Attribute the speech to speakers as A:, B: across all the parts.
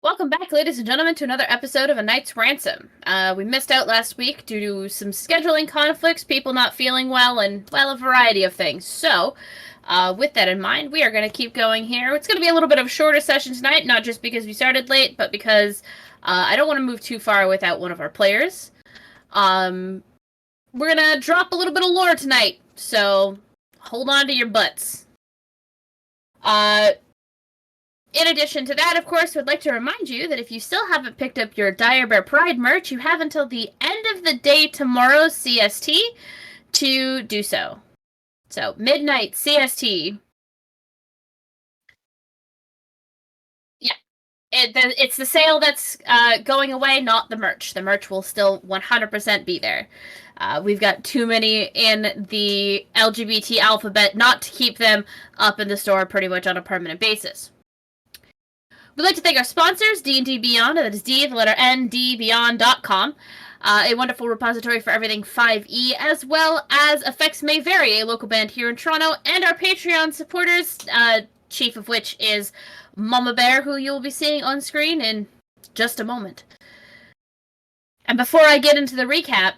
A: Welcome back, ladies and gentlemen, to another episode of A Knight's Ransom. We missed out last week due to some scheduling conflicts, people not feeling well, and, well, a variety of things. So, with that in mind, we are going to keep going here. It's going to be a little bit of a shorter session tonight, not just because we started late, but because I don't want to move too far without one of our players. We're going to drop a little bit of lore tonight, so hold on to your butts. In addition to that, of course, we'd like to remind you that if you still haven't picked up your Dire Bear Pride merch, you have until the end of the day tomorrow, CST, to do so. So, midnight, CST. Yeah. It's the sale that's going away, not the merch. The merch will still 100% be there. We've got too many in the LGBT alphabet not to keep them up in the store pretty much on a permanent basis. We'd like to thank our sponsors, D&D Beyond, that is D, the letter N, D, Beyond.com, a wonderful repository for everything 5e, as well as Effects May Vary, a local band here in Toronto, and our Patreon supporters, chief of which is Mama Bear, who you'll be seeing on screen in just a moment. And before I get into the recap,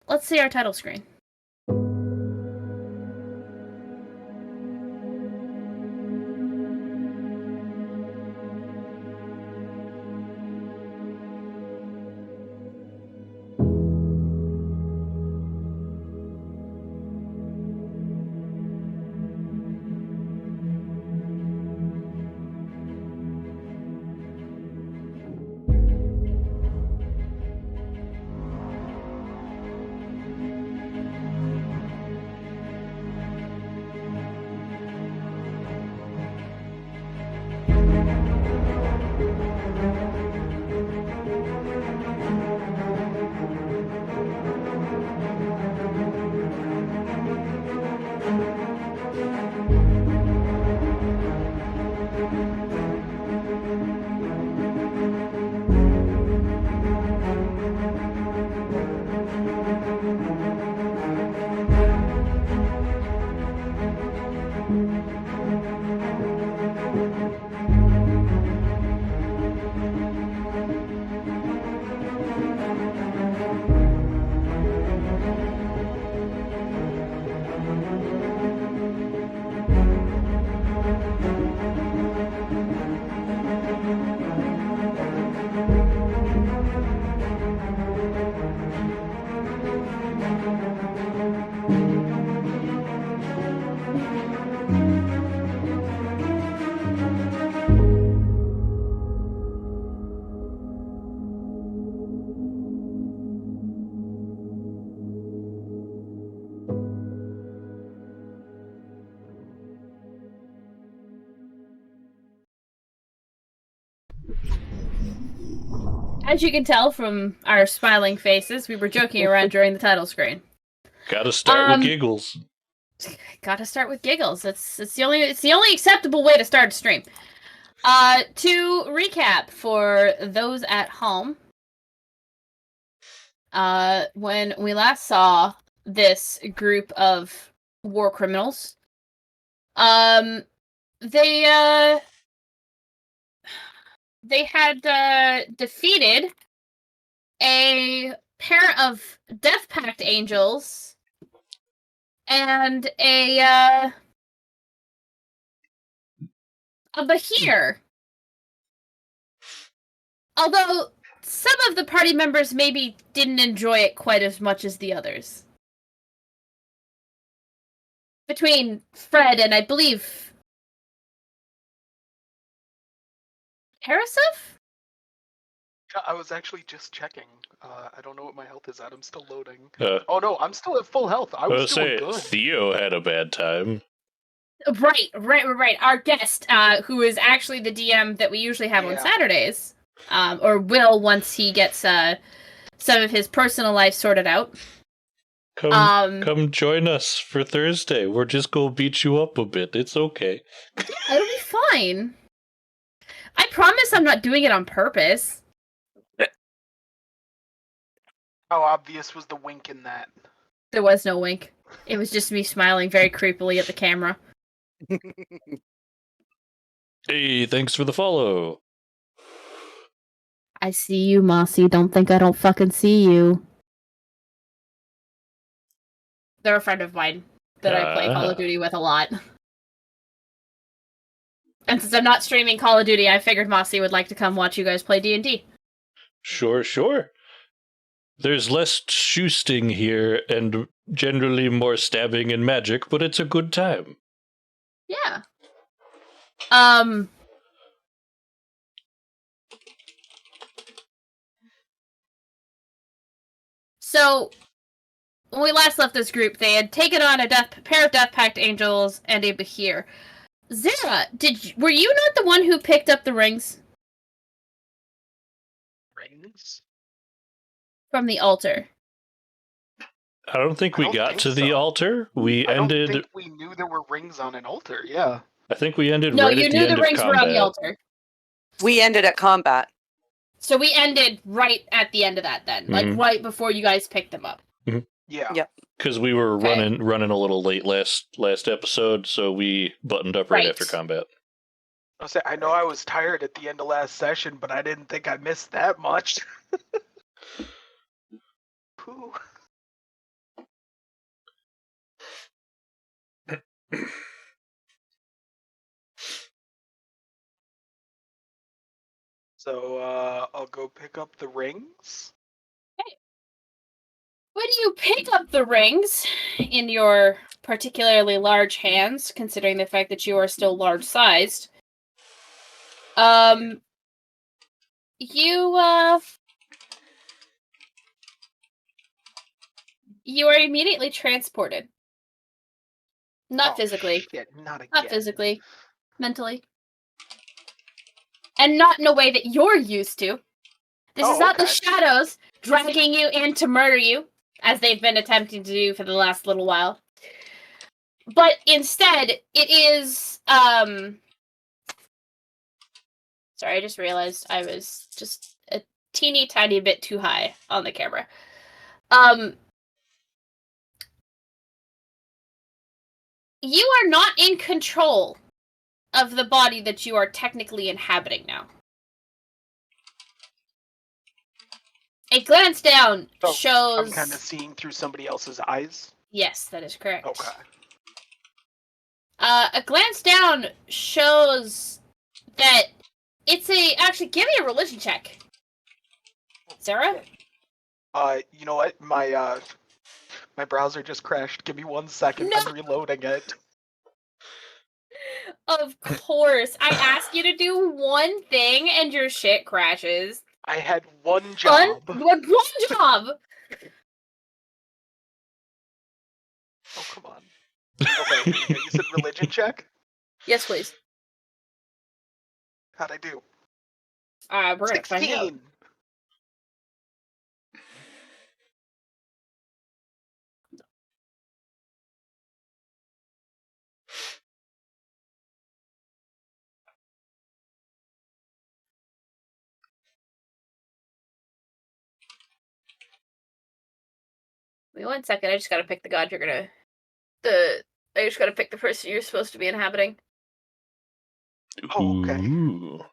A: let's see our title screen. As you can tell from our smiling faces, we were joking around during the title screen.
B: Gotta start with giggles.
A: Gotta start with giggles. It's the only acceptable way to start a stream. To recap for those at home, when we last saw this group of war criminals, they had defeated a pair of Deathpact Angels and a Behir. Although some of the party members maybe didn't enjoy it quite as much as the others. Between Fred and, I believe, Harasuf?
C: I was actually just checking. I don't know what my health is at. I'm still loading.
B: Oh
C: no, I'm still at full health. I was doing good.
B: Theo had a bad time.
A: Right. Our guest, who is actually the DM that we usually have on Saturdays, or will once he gets some of his personal life sorted out.
B: Come join us for Thursday. We're just gonna beat you up a bit. It's okay.
A: It'll be fine. I promise I'm not doing it on purpose.
C: How obvious was the wink in that?
A: There was no wink. It was just me smiling very creepily at the camera.
B: Hey, thanks for the follow.
A: I see you, Mossy. Don't think I don't fucking see you. They're a friend of mine that I play Call of Duty with a lot. And since I'm not streaming Call of Duty, I figured Mossy would like to come watch you guys play D&D.
B: Sure. There's less shoosting here and generally more stabbing and magic, but it's a good time.
A: Yeah. So, when we last left this group, they had taken on a pair of Deathpact Angels and a Behir. Zara, were you not the one who picked up the rings?
C: Rings?
A: From the altar.
B: I don't think we got to the altar. I don't think
C: we knew there were rings on an altar, yeah.
B: I think we ended
A: right
B: at the end of combat. No, you knew the rings were on the altar.
D: We ended at combat.
A: So we ended right at the end of that then. Like, right before you guys picked them up.
B: Mm-hmm.
C: Yeah.
D: Yep.
B: Because we were running a little late last episode, so we buttoned up right after combat.
C: I know I was tired at the end of last session, but I didn't think I missed that much. So, I'll go pick up the rings.
A: Okay. When you pick up the rings in your particularly large hands, considering the fact that you are still large-sized, you are immediately transported. Not physically.
C: Shit, not
A: physically. Mentally. And not in a way that you're used to. This is not the shadows dragging you in to murder you, as they've been attempting to do for the last little while. But instead, it is, Sorry, I just realized I was just a teeny tiny bit too high on the camera. You are not in control of the body that you are technically inhabiting now. A glance down shows...
C: I'm kind of seeing through somebody else's eyes?
A: Yes, that is correct.
C: Okay.
A: A glance down shows that it's a... Actually, give me a religion check. Sarah?
C: You know what? My browser just crashed. Give me 1 second. No! I'm reloading it.
A: Of course. I asked you to do one thing and your shit crashes.
C: I had one job.
A: One job!
C: Oh, come on. Okay, you said religion check?
A: Yes, please.
C: How'd I do?
A: We're gonna
C: 16.
A: find out. Wait 1 second, I just gotta pick the god you're gonna... I just gotta pick the person you're supposed to be inhabiting.
C: Oh, okay.
B: Ooh.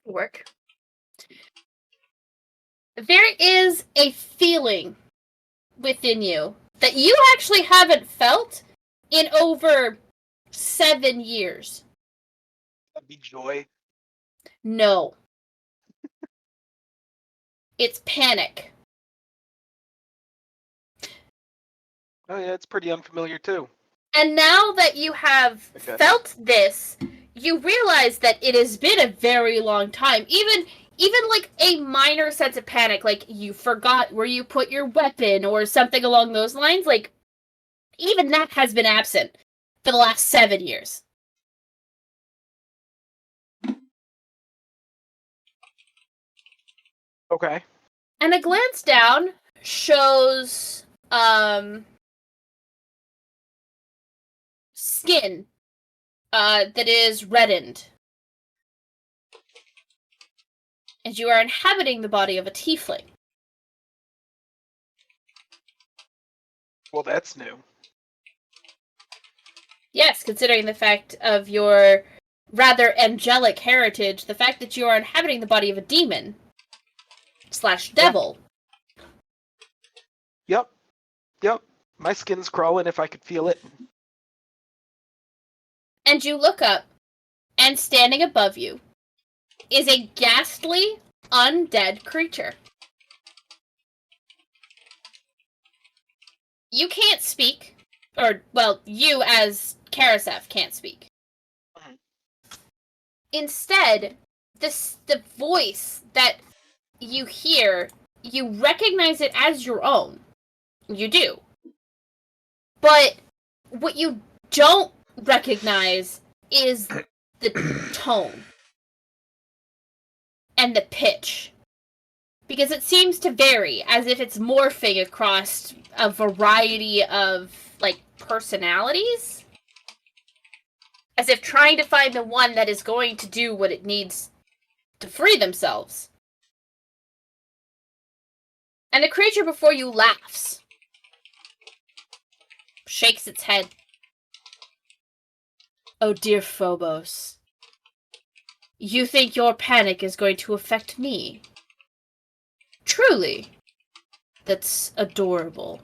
A: Work. There is a feeling within you that you actually haven't felt in over 7 years.
C: That'd be joy.
A: No. It's panic.
C: Oh yeah, it's pretty unfamiliar too.
A: And now that you have felt this, you realize that it has been a very long time. Even like a minor sense of panic, like you forgot where you put your weapon or something along those lines, like even that has been absent for the last 7 years.
C: Okay.
A: And a glance down shows skin that is reddened. And you are inhabiting the body of a tiefling.
C: Well, that's new.
A: Yes, considering the fact of your rather angelic heritage, the fact that you are inhabiting the body of a demon / devil.
C: Yep. My skin's crawling if I could feel it.
A: And you look up, and standing above you is a ghastly, undead creature. You can't speak, or, well, you as Karasef can't speak.
C: Mhm.
A: Instead, the voice that you hear, you recognize it as your own. You do. But what you don't recognize is the tone and the pitch. Because it seems to vary, as if it's morphing across a variety of, personalities. As if trying to find the one that is going to do what it needs to free themselves. And the creature before you laughs. Shakes its head. Oh dear Phobos. You think your panic is going to affect me? Truly. That's adorable.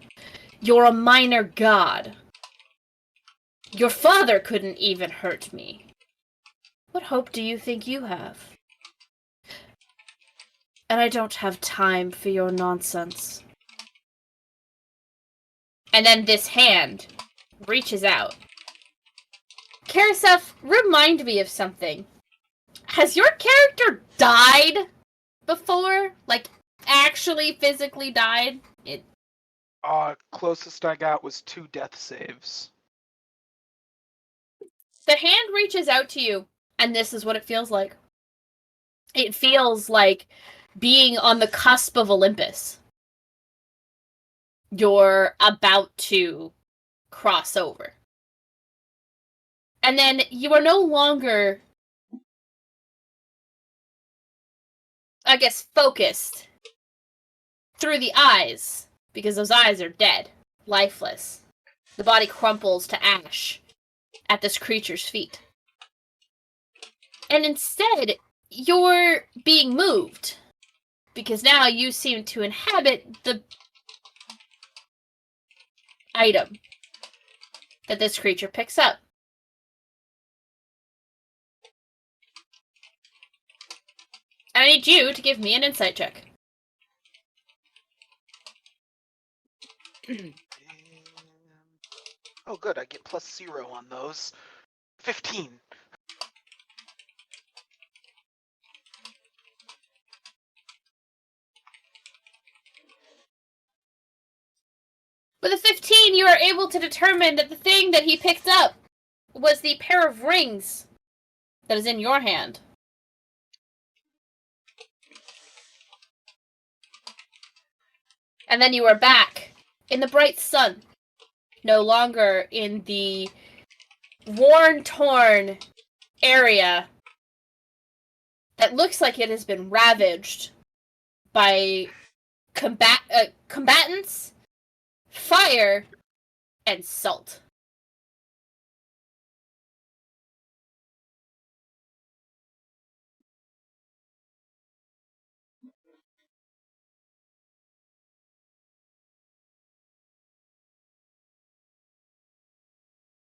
A: You're a minor god. Your father couldn't even hurt me. What hope do you think you have? And I don't have time for your nonsense. And then this hand reaches out. Karasef, remind me of something. Has your character died before? Actually physically died?
C: Closest I got was 2 death saves.
A: The hand reaches out to you, and this is what it feels like. It feels like being on the cusp of Olympus. You're about to cross over. And then you are no longer, I guess, focused through the eyes, because those eyes are dead, lifeless. The body crumples to ash at this creature's feet. And instead, you're being moved, because now you seem to inhabit the item that this creature picks up. I need you to give me an insight check.
C: Oh, good. I get +0 on those. 15.
A: With a 15, you are able to determine that the thing that he picked up was the pair of rings that is in your hand. And then you are back in the bright sun, no longer in the worn, torn area that looks like it has been ravaged by combatants, fire, and salt.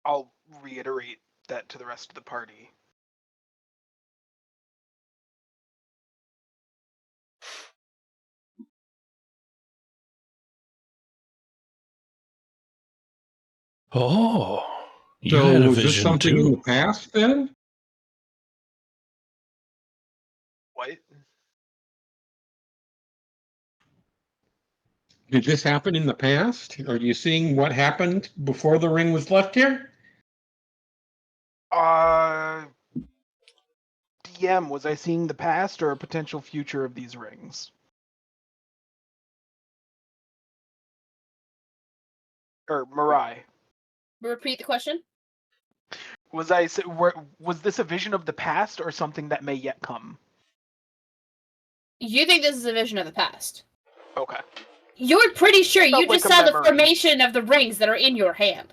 C: I'll reiterate that to the rest of the party.
B: Oh, you
E: So
B: had a
E: was this
B: vision
E: something in the
B: too.
E: past then?
C: What?
E: Did this happen in the past? Are you seeing what happened before the ring was left here?
C: DM, was I seeing the past or a potential future of these rings? or Mirai.
A: Repeat the question.
C: Was this a vision of the past or something that may yet come?
A: You think this is a vision of the past?
C: Okay.
A: You're pretty sure you
C: Felt
A: just
C: like a
A: saw the
C: memory.
A: formation of the rings that are in your hand.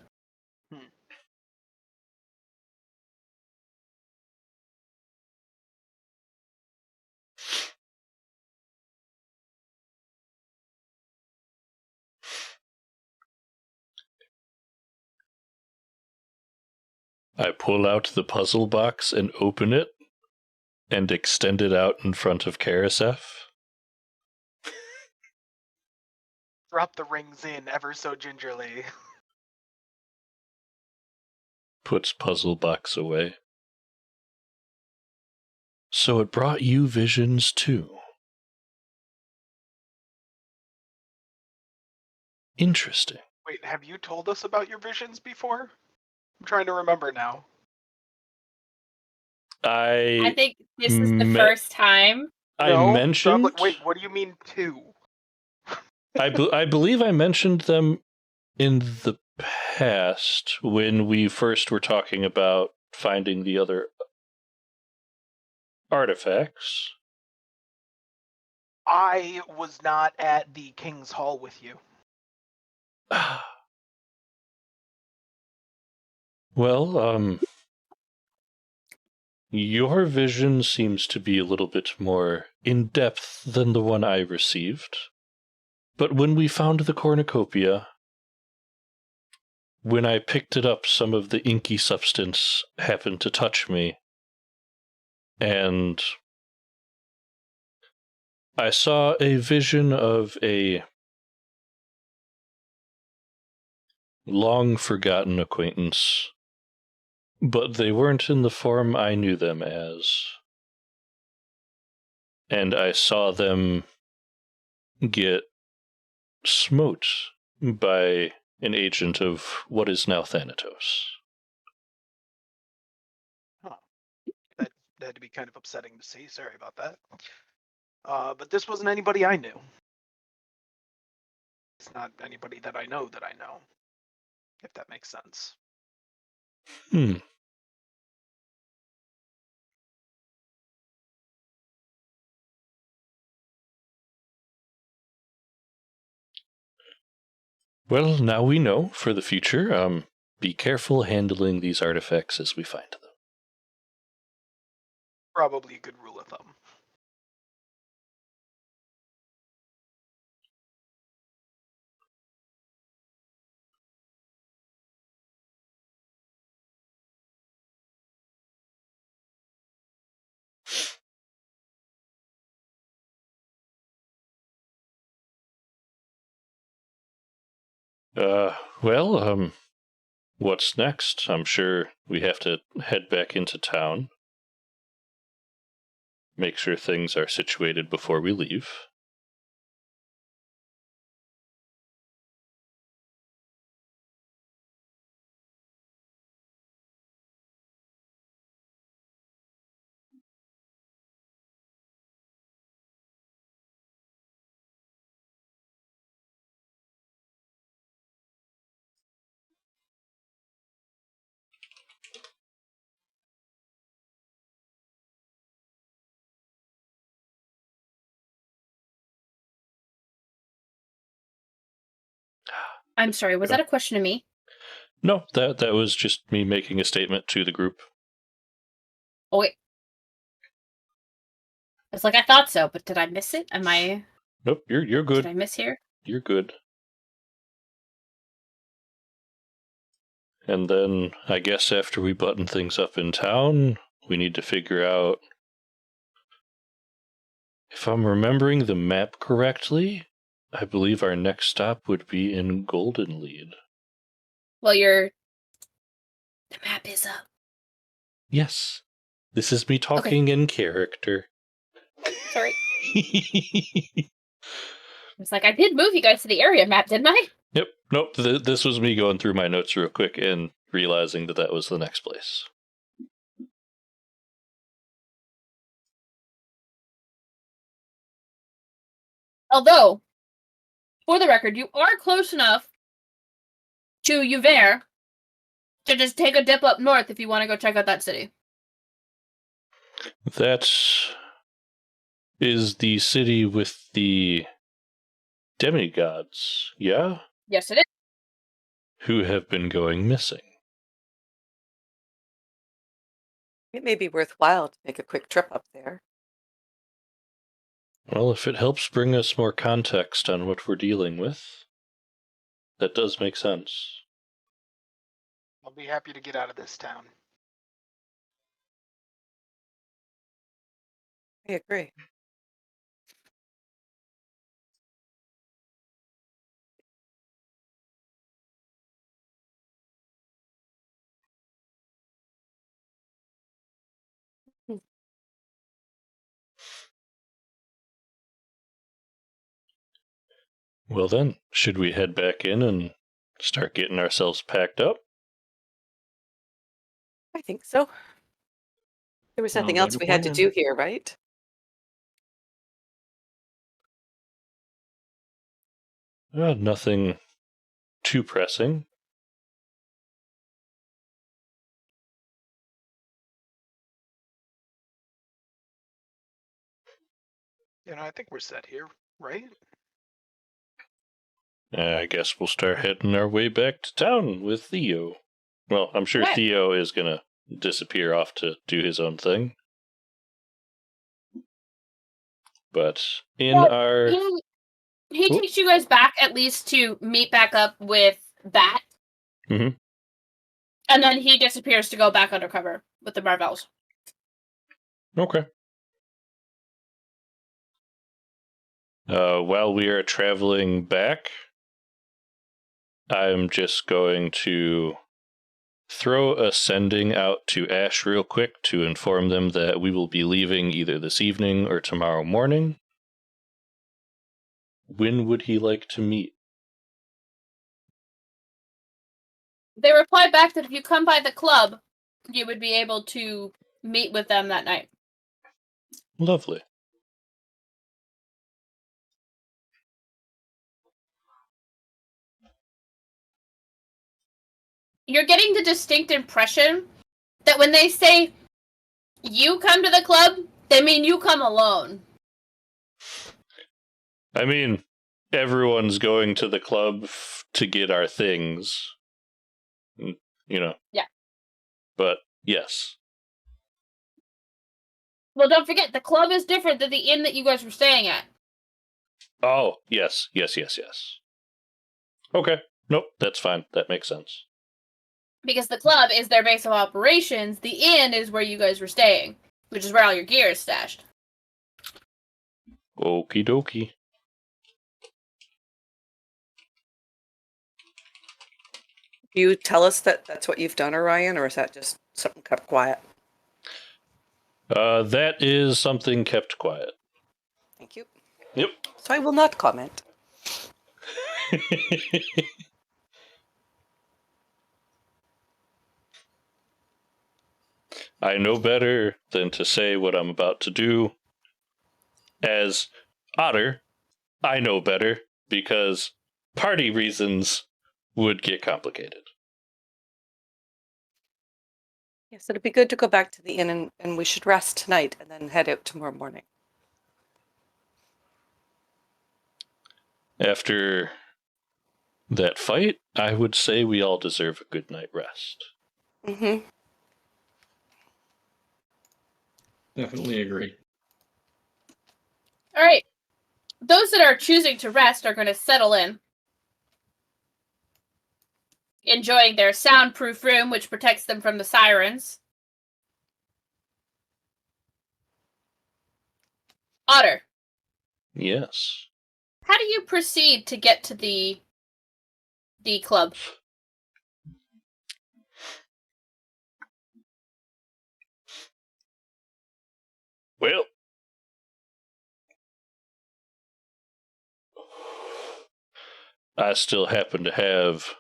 B: I pull out the puzzle box and open it and extend it out in front of Karasef.
C: Drop the rings in ever so gingerly.
B: Puts puzzle box away. So it brought you visions too. Interesting.
C: Wait, have you told us about your visions before? I'm trying to remember now.
A: I
B: I
A: think this is the
B: me-
A: first time.
C: No,
B: mentioned.
C: Probably, wait, what do you mean two?
B: I believe I mentioned them in the past when we first were talking about finding the other artifacts.
C: I was not at the King's Hall with you.
B: Well, your vision seems to be a little bit more in depth than the one I received. But when we found the cornucopia, when I picked it up, some of the inky substance happened to touch me, and I saw a vision of a long-forgotten acquaintance, but they weren't in the form I knew them as. And I saw them get smote by an agent of what is now Thanatos.
C: That had to be kind of upsetting to see. Sorry about that. But this wasn't anybody I knew. It's not anybody that I know, if that makes sense.
B: Well, now we know for the future. Be careful handling these artifacts as we find them.
C: Probably a good rule of thumb.
B: Well, what's next? I'm sure we have to head back into town. Make sure things are situated before we leave.
A: I'm sorry, was that a question to me?
B: No, that was just me making a statement to the group.
A: Oh, wait. It's like I thought so, but did I miss it?
B: Nope, you're good.
A: Did I miss here?
B: You're good. And then, I guess after we button things up in town, we need to figure out... If I'm remembering the map correctly, I believe our next stop would be in Goldenlead.
A: Well, the map is up.
B: Yes. This is me talking in character.
A: Sorry. It's like I did move you guys to the area map, didn't I?
B: Yep. Nope. This was me going through my notes real quick and realizing that was the next place.
A: Although, for the record, you are close enough to Jouvier to just take a dip up north if you want to go check out that city.
B: That is the city with the demigods, yeah?
A: Yes, it is.
B: Who have been going missing.
D: It may be worthwhile to make a quick trip up there.
B: Well, if it helps bring us more context on what we're dealing with, that does make sense.
C: I'll be happy to get out of this town.
D: I agree.
B: Well then, should we head back in and start getting ourselves packed up?
D: I think so. There was nothing
E: Sounds
D: else
E: like a
D: we had to
E: plan.
D: do here, right?
B: Nothing too pressing.
C: I think we're set here, right?
B: I guess we'll start heading our way back to town with Theo. Well, I'm sure
A: Right.
B: Theo is gonna disappear off to do his own thing. But in
A: Well,
B: our...
A: He
B: Oop.
A: takes you guys back at least to meet back up with that.
B: Mhm.
A: And then he disappears to go back undercover with the Marvels.
B: Okay. While we are traveling back, I'm just going to throw a sending out to Ash real quick to inform them that we will be leaving either this evening or tomorrow morning. When would he like to meet?
A: They reply back that if you come by the club, you would be able to meet with them that night.
B: Lovely.
A: You're getting the distinct impression that when they say you come to the club, they mean you come alone.
B: I mean, everyone's going to the club to get our things.
A: Yeah.
B: But, yes.
A: Well, don't forget, the club is different than the inn that you guys were staying at.
B: Oh, yes. Okay. Nope, that's fine. That makes sense.
A: Because the club is their base of operations, the inn is where you guys were staying, which is where all your gear is stashed.
B: Okie dokie.
D: Do you tell us that that's what you've done, Orion, or is that just something kept quiet?
B: That is something kept quiet.
D: Thank you.
B: Yep.
D: So I will not comment.
B: I know better than to say what I'm about to do. As Otter, I know better because party reasons would get complicated.
D: Yes, it'd be good to go back to the inn and we should rest tonight and then head out tomorrow morning.
B: After that fight, I would say we all deserve a good night rest.
D: Mm-hmm.
E: Definitely agree.
A: All right. Those that are choosing to rest are going to settle in, enjoying their soundproof room, which protects them from the sirens. Otter,
B: Yes.
A: how do you proceed to get to the club?
B: Well, I still happen to have...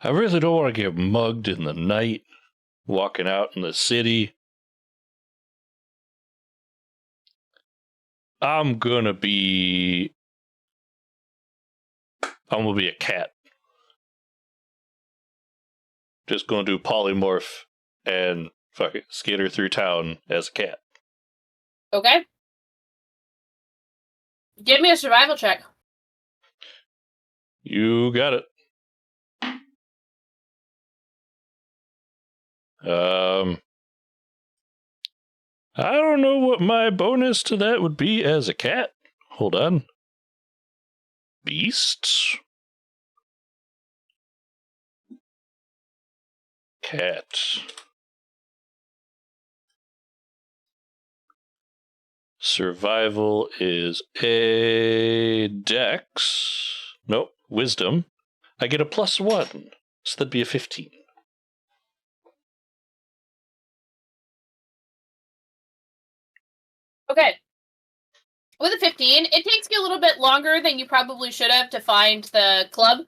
B: I really don't want to get mugged in the night, walking out in the city. I'm gonna be I'm gonna be a cat. Just gonna do polymorph and fuck it, skitter through town as a cat.
A: Okay. Give me a survival check.
B: You got it. I don't know what my bonus to that would be as a cat. Hold on. Beasts? Cat. Survival is a dex. Nope, wisdom. I get a +1, so that'd be a 15.
A: Okay. With a 15, it takes you a little bit longer than you probably should have to find the club.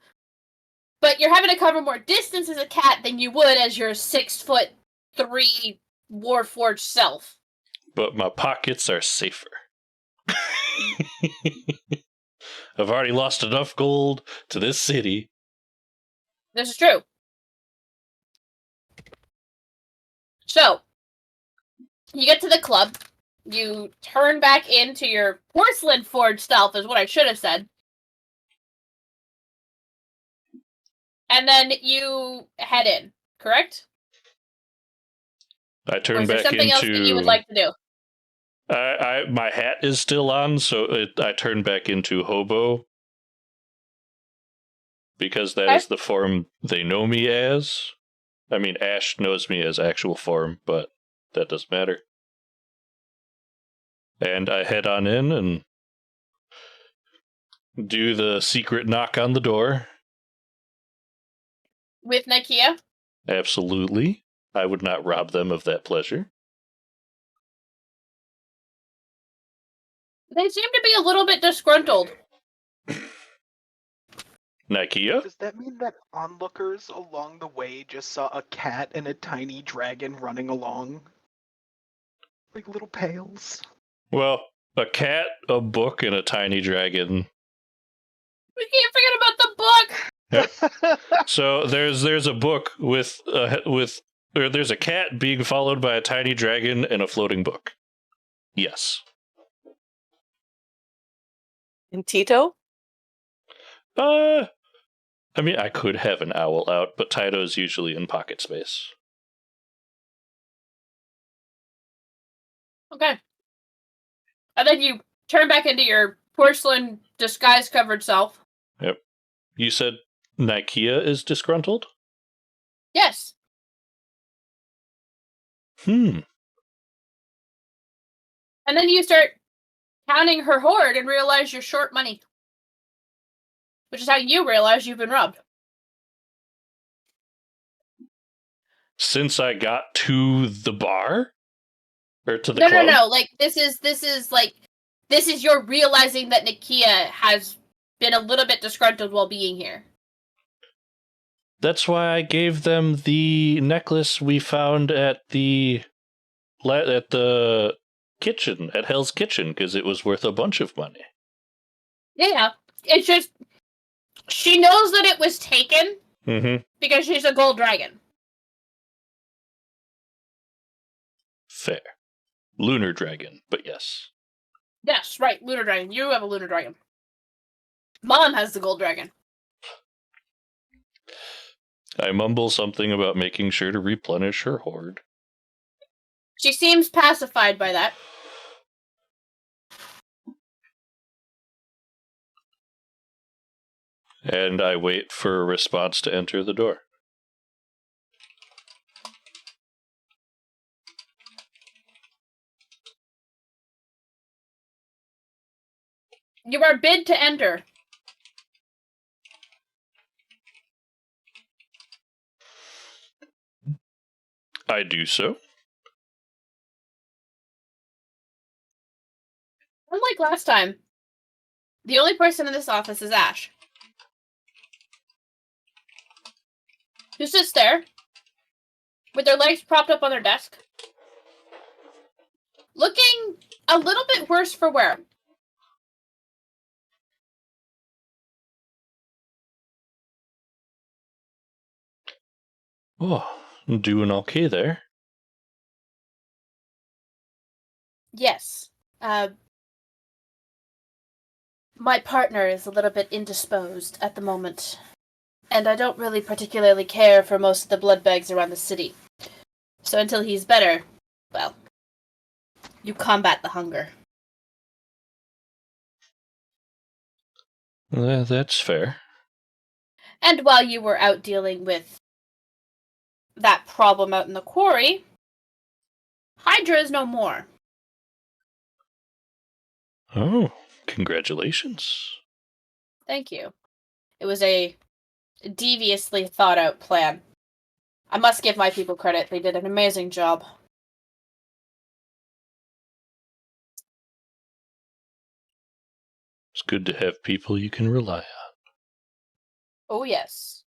A: But you're having to cover more distance as a cat than you would as your 6'3" Warforged self.
B: But my pockets are safer. I've already lost enough gold to this city.
A: This is true. So, you get to the club. You turn back into your porcelain forged self, is what I should have said. And then you head in, correct?
B: I
A: Or
B: turn
A: is there
B: back
A: something else that you would
B: into.
A: like to do?
B: My hat is still on, so I turn back into hobo because that
A: Okay.
B: is the form they know me as. I mean, Ash knows me as actual form, but that doesn't matter. And I head on in and do the secret knock on the door.
A: With Nikia?
B: Absolutely. I would not rob them of that pleasure.
A: They seem to be a little bit disgruntled.
B: Nikia?
C: Does that mean that onlookers along the way just saw a cat and a tiny dragon running along? Like little pails?
B: Well, a cat, a book, and a tiny dragon.
A: We can't forget about the book!
B: So there's a book with or there's a cat being followed by a tiny dragon and a floating book. Yes.
D: And Tito?
B: I mean, I could have an owl out, but Tito's usually in pocket space.
A: Okay. And then you turn back into your porcelain disguise-covered self.
B: Yep. You said Nikia is disgruntled?
A: Yes.
B: Hmm.
A: And then you start counting her hoard and realize you're short money. Which is how you realize you've been robbed.
B: Since I got to the bar? Or to the
A: No,
B: club?
A: no. Like, this is your realizing that Nikia has been a little bit disgruntled while being here.
B: That's why I gave them the necklace we found at the kitchen, at Hell's Kitchen, because it was worth a bunch of money.
A: Yeah. It's just, she knows that it was taken
B: Mm-hmm.
A: because she's a gold dragon.
B: Fair. Lunar dragon, but yes.
A: Yes, right, lunar dragon. You have a lunar dragon. Mom has the gold dragon.
B: I mumble something about making sure to replenish her hoard.
A: She seems pacified by that.
B: And I wait for a response to enter the door.
A: You are bid to enter.
B: I do so.
A: Unlike last time, the only person in this office is Ash. Who sits there, with their legs propped up on their desk, looking a little bit worse for wear.
B: Oh, doing okay there.
A: Yes. My partner is a little bit indisposed at the moment, and I don't really particularly care for most of the blood bags around the city. So until he's better, well, you combat the hunger.
B: That's fair.
A: And while you were out dealing with that problem out in the quarry, Hydra is no more.
B: Oh, congratulations.
A: Thank you. It was a deviously thought out plan. I must give my people credit. They did an amazing job.
B: It's good to have people you can rely on.
A: Oh, yes.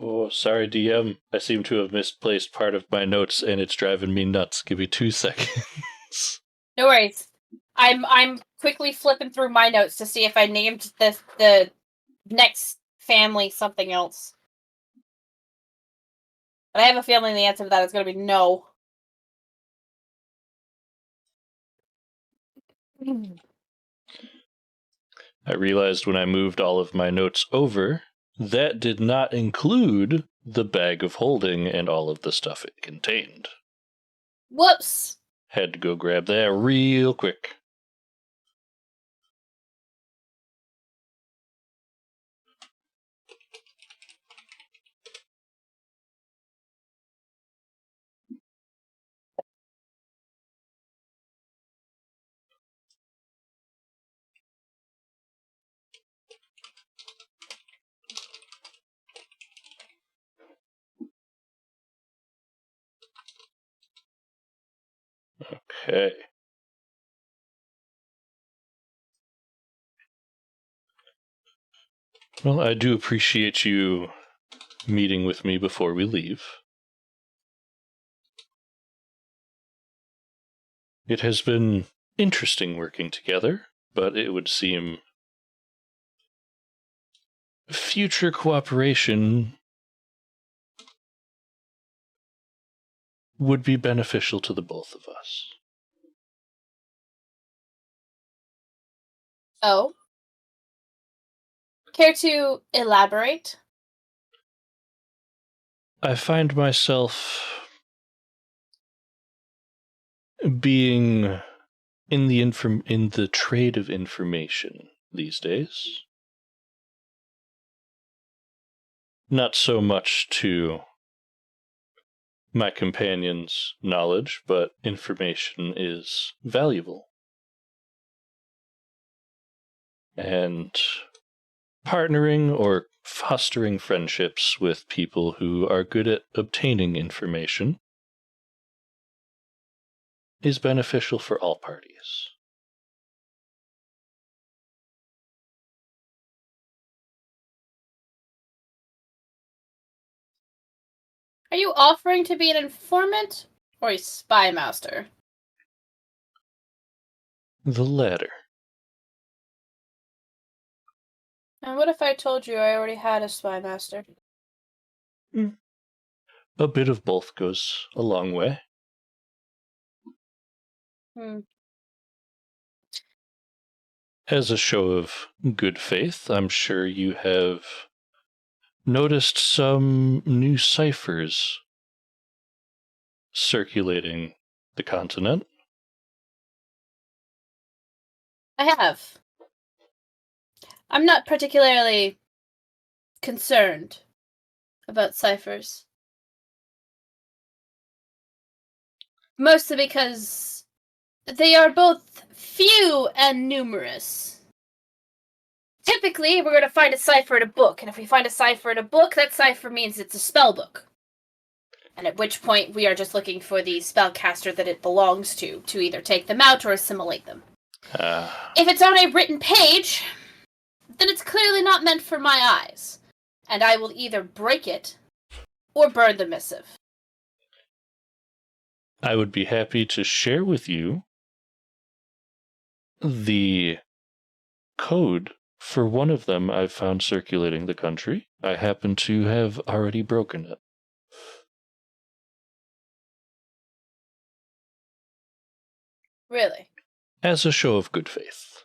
B: Oh, sorry, DM. I seem to have misplaced part of my notes, and it's driving me nuts. Give me 2 seconds.
A: No worries. I'm quickly flipping through my notes to see if I named the next family something else. But I have a feeling the answer to that is going to be no.
B: I realized when I moved all of my notes over, that did not include the bag of holding and all of the stuff it contained.
A: Whoops.
B: Had to go grab that real quick. Okay. Well, I do appreciate you meeting with me before we leave. It has been interesting working together, but it would seem future cooperation would be beneficial to the both of us.
A: Oh. Care to elaborate?
B: I find myself being in the trade of information these days. Not so much to my companion's knowledge, but information is valuable. And partnering or fostering friendships with people who are good at obtaining information is beneficial for all parties.
A: Are you offering to be an informant or a spy master?
B: The latter.
A: And what if I told you I already had a spy master?
B: A bit of both goes a long way. As a show of good faith, I'm sure you have noticed some new ciphers circulating the continent.
A: I have. I'm not particularly concerned about ciphers. Mostly because they are both few and numerous. Typically, we're going to find a cipher in a book, and if we find a cipher in a book, that cipher means it's a spell book. And at which point, we are just looking for the spellcaster that it belongs to either take them out or assimilate them. If it's on a written page, then it's clearly not meant for my eyes, and I will either break it or burn the missive.
B: I would be happy to share with you the code for one of them I've found circulating the country. I happen to have already broken it.
A: Really?
B: As a show of good faith.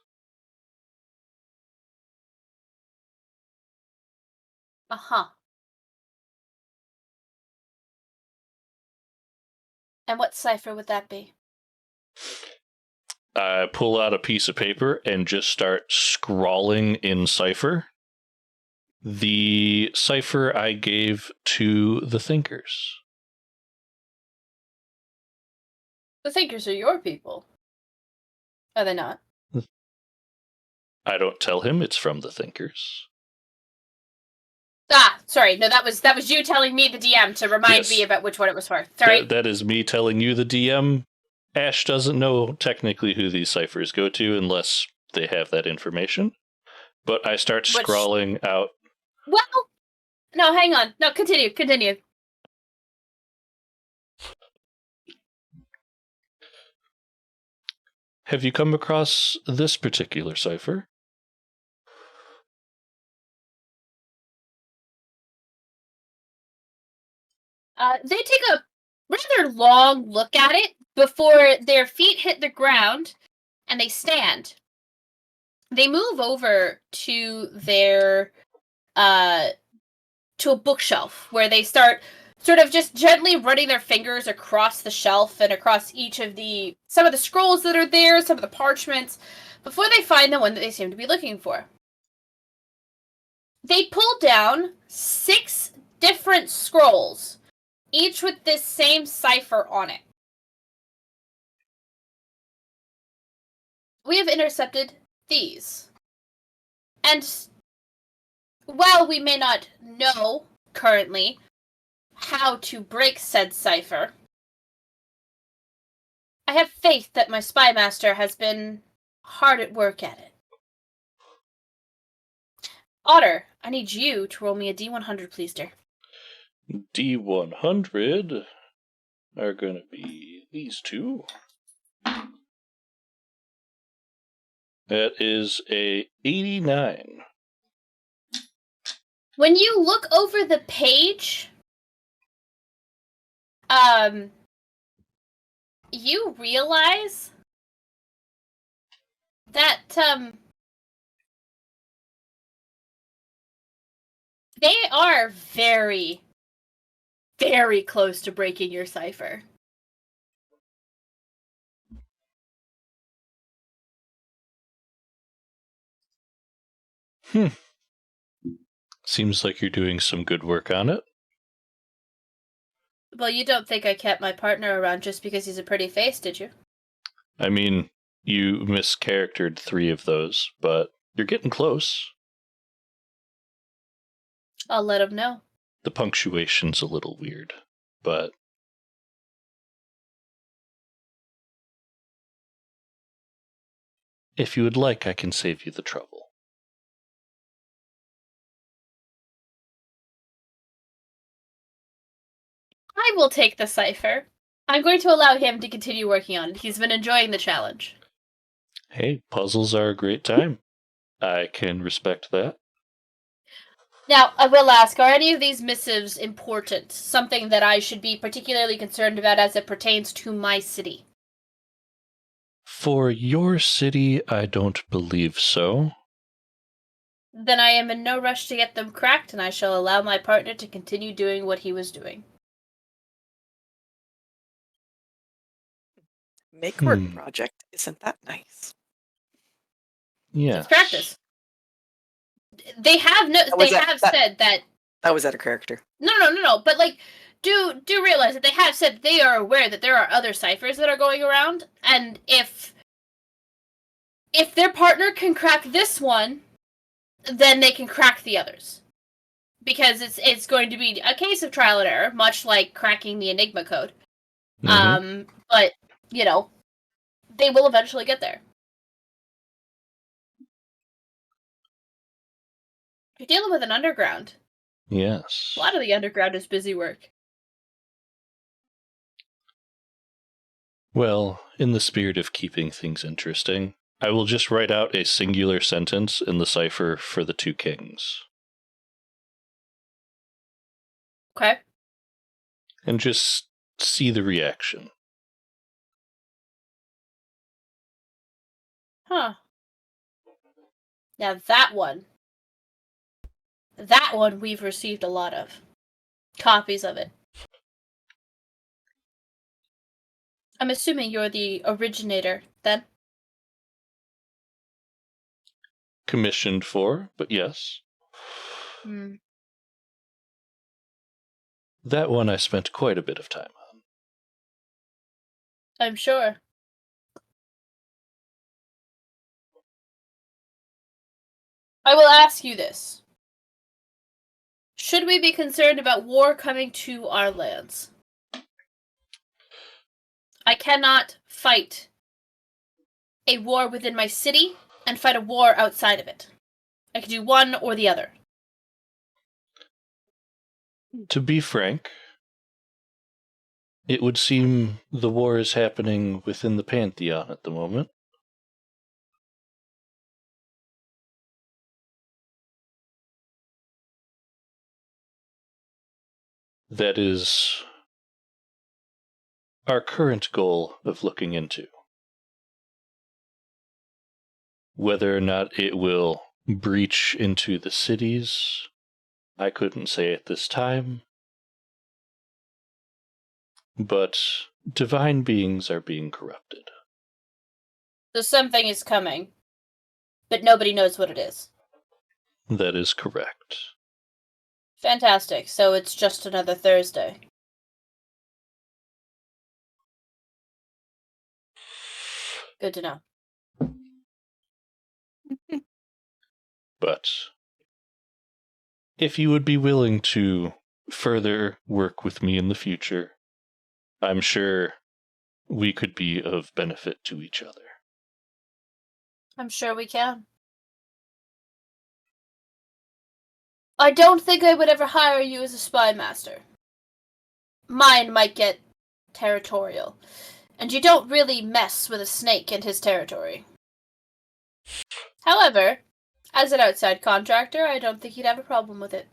A: Uh-huh. And what cipher would that be?
B: I pull out a piece of paper and just start scrawling in cipher. The cipher I gave to the Thinkers.
A: The Thinkers are your people. Are they not?
B: I don't tell him it's from the Thinkers.
A: Ah, sorry. No, that was you telling me, the DM, to remind
B: Yes.
A: me about which one it was for. Sorry.
B: That is me telling you, the DM. Ash doesn't know technically who these ciphers go to unless they have that information. But I start scrawling out.
A: Well, no, hang on. No, continue.
B: Have you come across this particular cipher?
A: They take a rather long look at it before their feet hit the ground and they stand. They move over to their to a bookshelf where they start sort of just gently running their fingers across the shelf and across each of some of the scrolls that are there, some of the parchments, before they find the one that they seem to be looking for. They pull down 6 different scrolls, each with this same cipher on it. We have intercepted these. And while we may not know currently how to break said cipher, I have faith that my spy master has been hard at work at it. Otter, I need you to roll me a D100, please, dear.
B: D100 are going to be these two. That is a 89.
A: When you look over the page, you realize that, they are very, very close to breaking your cipher.
B: Seems like you're doing some good work on it.
A: Well, you don't think I kept my partner around just because he's a pretty face, did you?
B: I mean, you mischaractered 3 of those, but you're getting close.
A: I'll let him know.
B: The punctuation's a little weird, but if you would like, I can save you the trouble.
A: I will take the cipher. I'm going to allow him to continue working on it. He's been enjoying the challenge.
B: Hey, puzzles are a great time. I can respect that.
A: Now, I will ask, are any of these missives important? Something that I should be particularly concerned about as it pertains to my city?
B: For your city, I don't believe so.
A: Then I am in no rush to get them cracked, and I shall allow my partner to continue doing what he was doing.
D: Make work project. Isn't that nice?
B: Yes.
A: It's practice. They have said that.
D: That was out of character.
A: No. But like, do realize that they have said they are aware that there are other ciphers that are going around, and if their partner can crack this one, then they can crack the others, because it's going to be a case of trial and error, much like cracking the Enigma code.
B: Mm-hmm.
A: But they will eventually get there. You're dealing with an underground.
B: Yes.
A: A lot of the underground is busy work.
B: Well, in the spirit of keeping things interesting, I will just write out a singular sentence in the cipher for the two kings.
A: Okay.
B: And just see the reaction.
A: Huh. Now that one we've received a lot of copies of it. I'm assuming you're the originator, then?
B: Commissioned for, but yes.
A: Hmm.
B: That one I spent quite a bit of time on.
A: I'm sure. I will ask you this. Should we be concerned about war coming to our lands? I cannot fight a war within my city and fight a war outside of it. I can do one or the other.
B: To be frank, it would seem the war is happening within the Pantheon at the moment. That is our current goal of looking into. Whether or not it will breach into the cities, I couldn't say at this time. But divine beings are being corrupted.
A: So something is coming, but nobody knows what it is.
B: That is correct.
A: Fantastic. So it's just another Thursday. Good to know.
B: But if you would be willing to further work with me in the future, I'm sure we could be of benefit to each other.
A: I'm sure we can. I don't think I would ever hire you as a spy master. Mine might get territorial, and you don't really mess with a snake in his territory. However, as an outside contractor, I don't think you'd have a problem with it.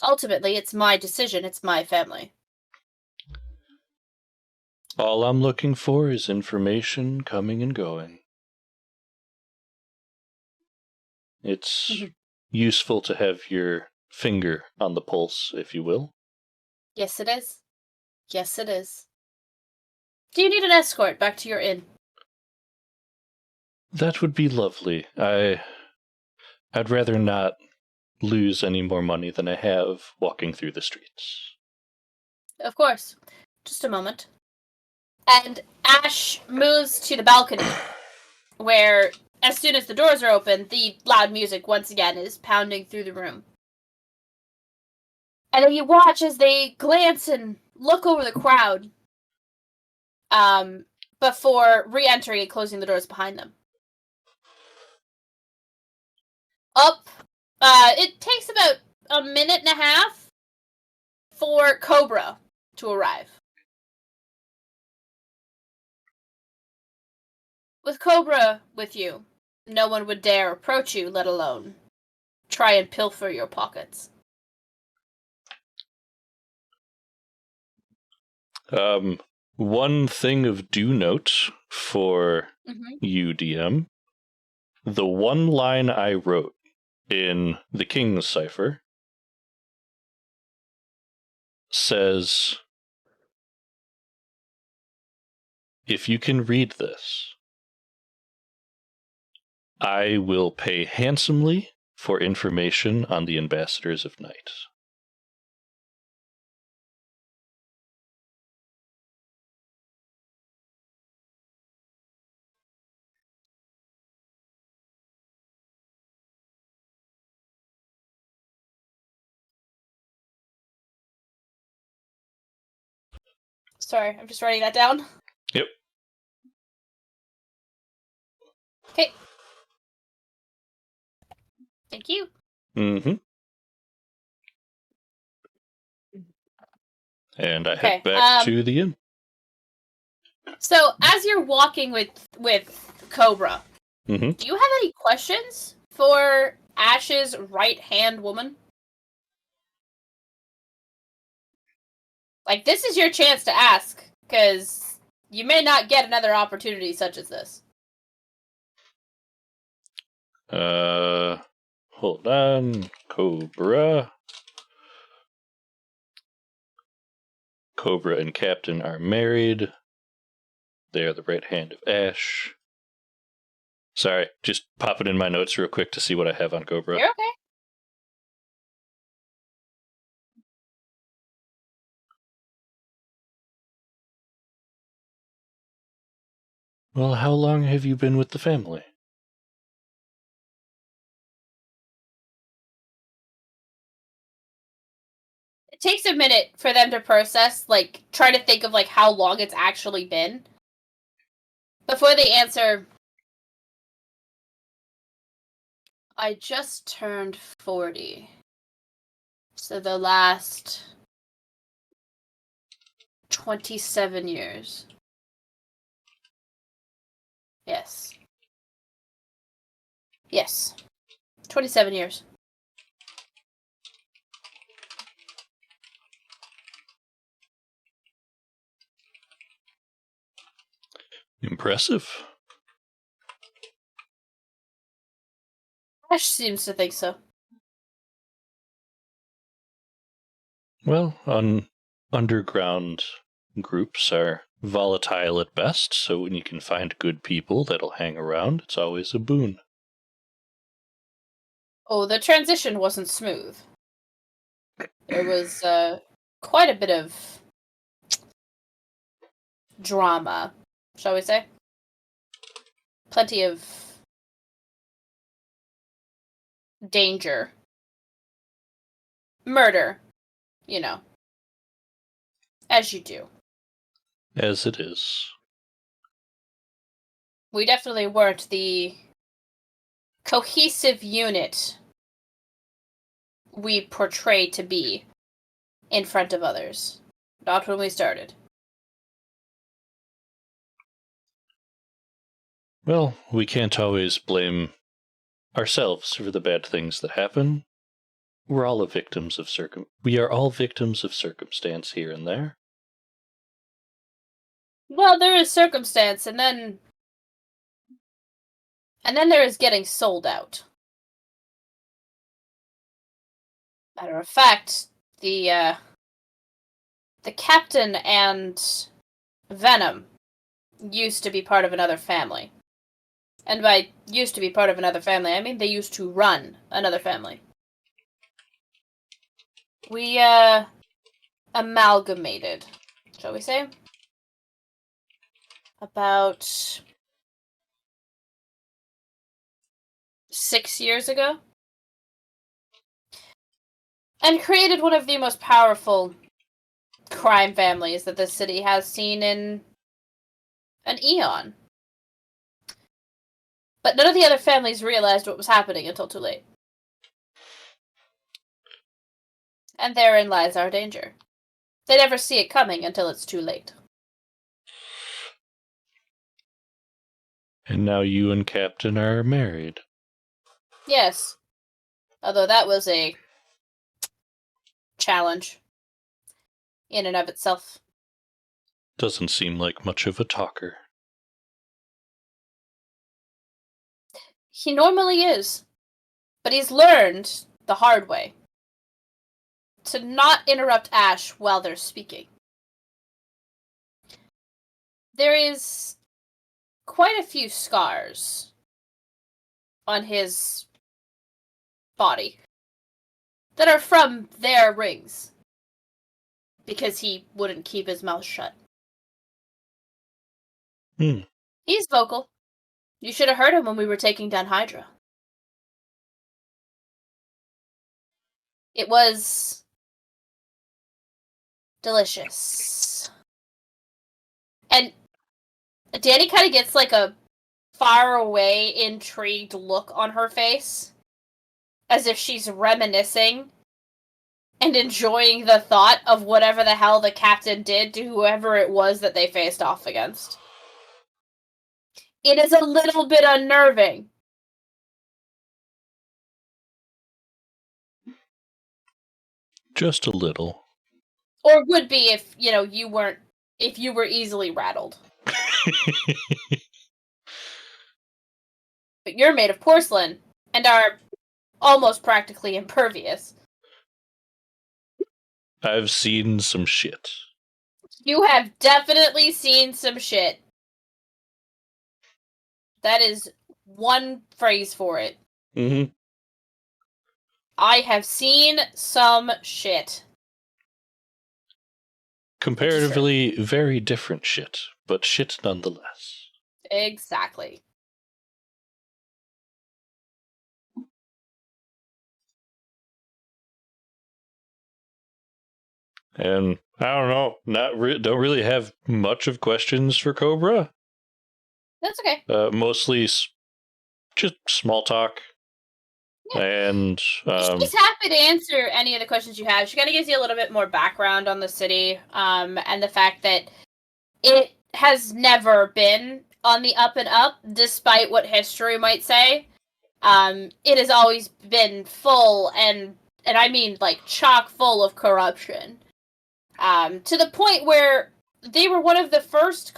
A: Ultimately, it's my decision, it's my family.
B: All I'm looking for is information coming and going. It's useful to have your finger on the pulse, if you will.
A: Yes, it is. Yes, it is. Do you need an escort back to your inn?
B: That would be lovely. I'd rather not lose any more money than I have walking through the streets.
A: Of course. Just a moment. And Ash moves to the balcony, where, as soon as the doors are open, the loud music once again is pounding through the room. And then you watch as they glance and look over the crowd, before re-entering and closing the doors behind them. It takes about a minute and a half for Cobra to arrive. With Cobra with you, no one would dare approach you, let alone try and pilfer your pockets.
B: One thing of due note for you, DM, the one line I wrote in the King's Cipher says, if you can read this, I will pay handsomely for information on the ambassadors of night.
A: Sorry, I'm just writing that down.
B: Yep.
A: Okay. Thank you.
B: Mm-hmm. And I
A: Okay,
B: head back to the inn.
A: So as you're walking with Cobra,
B: Mm-hmm.
A: do you have any questions for Ash's right-hand woman? Like, this is your chance to ask, because you may not get another opportunity such as this.
B: Hold on. Cobra. Cobra and Captain are married. They are the right hand of Ash. Sorry, just pop it in my notes real quick to see what I have on Cobra.
A: You're okay.
B: Well, how long have you been with the family?
A: It takes a minute for them to process, like, try to think of, like, how long it's actually been. Before they answer, I just turned 40. So the last 27 years. Yes. Yes. 27 years.
B: Impressive.
A: Ash seems to think so.
B: Well, underground groups are volatile at best, so when you can find good people that'll hang around, it's always a boon.
A: Oh, the transition wasn't smooth. There was quite a bit of drama, shall we say? Plenty of danger. Murder, you know. As you do.
B: As it is.
A: We definitely weren't the cohesive unit we portray to be in front of others. Not when we started.
B: Well, we can't always blame ourselves for the bad things that happen. We're all victims of We are all victims of circumstance here and there.
A: Well, there is circumstance, and then there is getting sold out. Matter of fact, the captain and Venom used to be part of another family. And by used to be part of another family, I mean they used to run another family. We, amalgamated, shall we say? About 6 years ago. And created one of the most powerful crime families that this city has seen in an eon. But none of the other families realized what was happening until too late. And therein lies our danger. They never see it coming until it's too late.
B: And now you and Captain are married.
A: Yes. Although that was a challenge in and of itself.
B: Doesn't seem like much of a talker.
A: He normally is. But he's learned the hard way to not interrupt Ash while they're speaking. There is quite a few scars on his body that are from their rings because he wouldn't keep his mouth shut. He's vocal. You should have heard him when we were taking down Hydra. It was delicious. And Danny kind of gets like a far away, intrigued look on her face, as if she's reminiscing and enjoying the thought of whatever the hell the captain did to whoever it was that they faced off against. It is a little bit unnerving.
B: Just a little.
A: Or would be if, if you were easily rattled. But you're made of porcelain and are almost practically impervious.
B: I've seen some shit.
A: You have definitely seen some shit. That is one phrase for it.
B: Mm-hmm.
A: I have seen some shit.
B: Comparatively very different shit, but shit nonetheless.
A: Exactly.
B: And I don't know, don't really have much of questions for Cobra.
A: That's okay.
B: Mostly just small talk.
A: Yeah.
B: And
A: She's happy to answer any of the questions you have. She kind of gives you a little bit more background on the city, and the fact that it has never been on the up and up, despite what history might say. It has always been full, and I mean like chock full of corruption. To the point where they were one of the first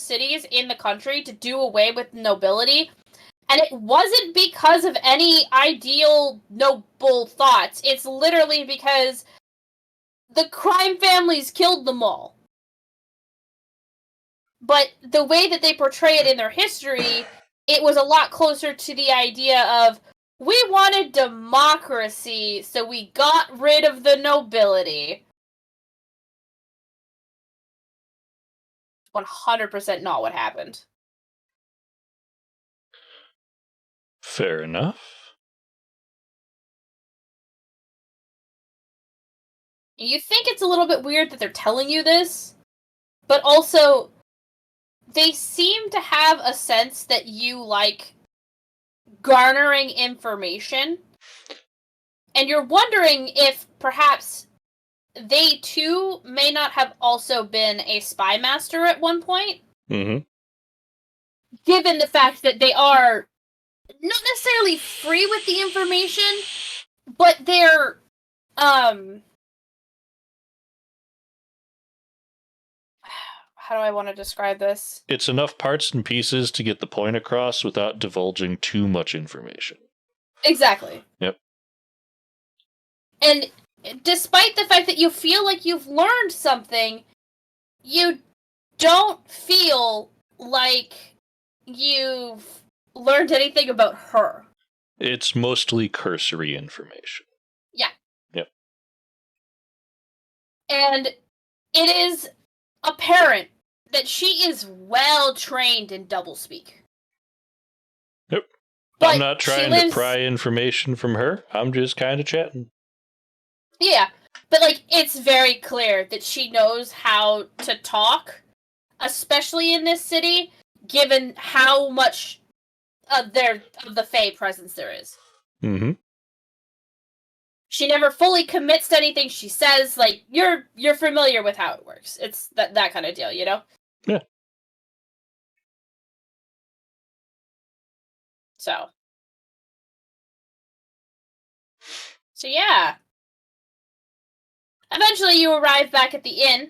A: cities in the country to do away with nobility. And it wasn't because of any ideal, noble thoughts. It's literally because the crime families killed them all. But the way that they portray it in their history, it was a lot closer to the idea of, we wanted democracy, so we got rid of the nobility. 100% not what happened.
B: fair enough.
A: You think it's a little bit weird that they're telling you this, but also they seem to have a sense that you like garnering information, and you're wondering if perhaps they too may not have also been a spy master at one point,
B: Mm-hmm.
A: given the fact that they are not necessarily free with the information, but they're how do I want to describe this?
B: It's enough parts and pieces to get the point across without divulging too much information.
A: Exactly.
B: Yep.
A: And despite the fact that you feel like you've learned something, you don't feel like you've learned anything about her.
B: It's mostly cursory information.
A: Yeah.
B: Yep.
A: And it is apparent that she is well trained in doublespeak.
B: Yep.
A: But
B: I'm not trying to pry information from her. I'm just kind of chatting.
A: Yeah, but like it's very clear that she knows how to talk, especially in this city, given how much of the Fae presence there is.
B: Mm-hmm.
A: She never fully commits to anything she says. Like you're familiar with how it works. It's that kind of deal, you know?
B: Yeah.
A: So yeah. Eventually, you arrive back at the inn,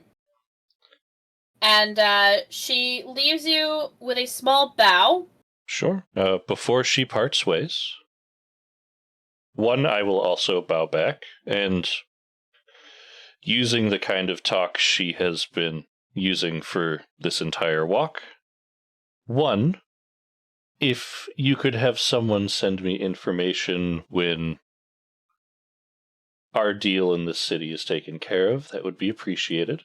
A: and she leaves you with a small bow.
B: Sure. Before she parts ways, I will also bow back, and using the kind of talk she has been using for this entire walk, if you could have someone send me information when our deal in this city is taken care of, that would be appreciated.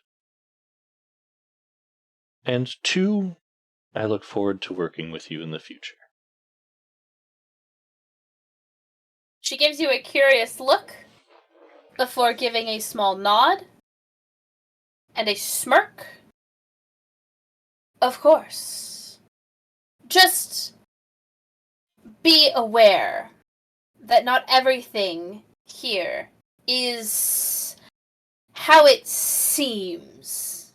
B: And 2, I look forward to working with you in the future.
A: She gives you a curious look before giving a small nod and a smirk. Of course. Just be aware that not everything here is how it seems.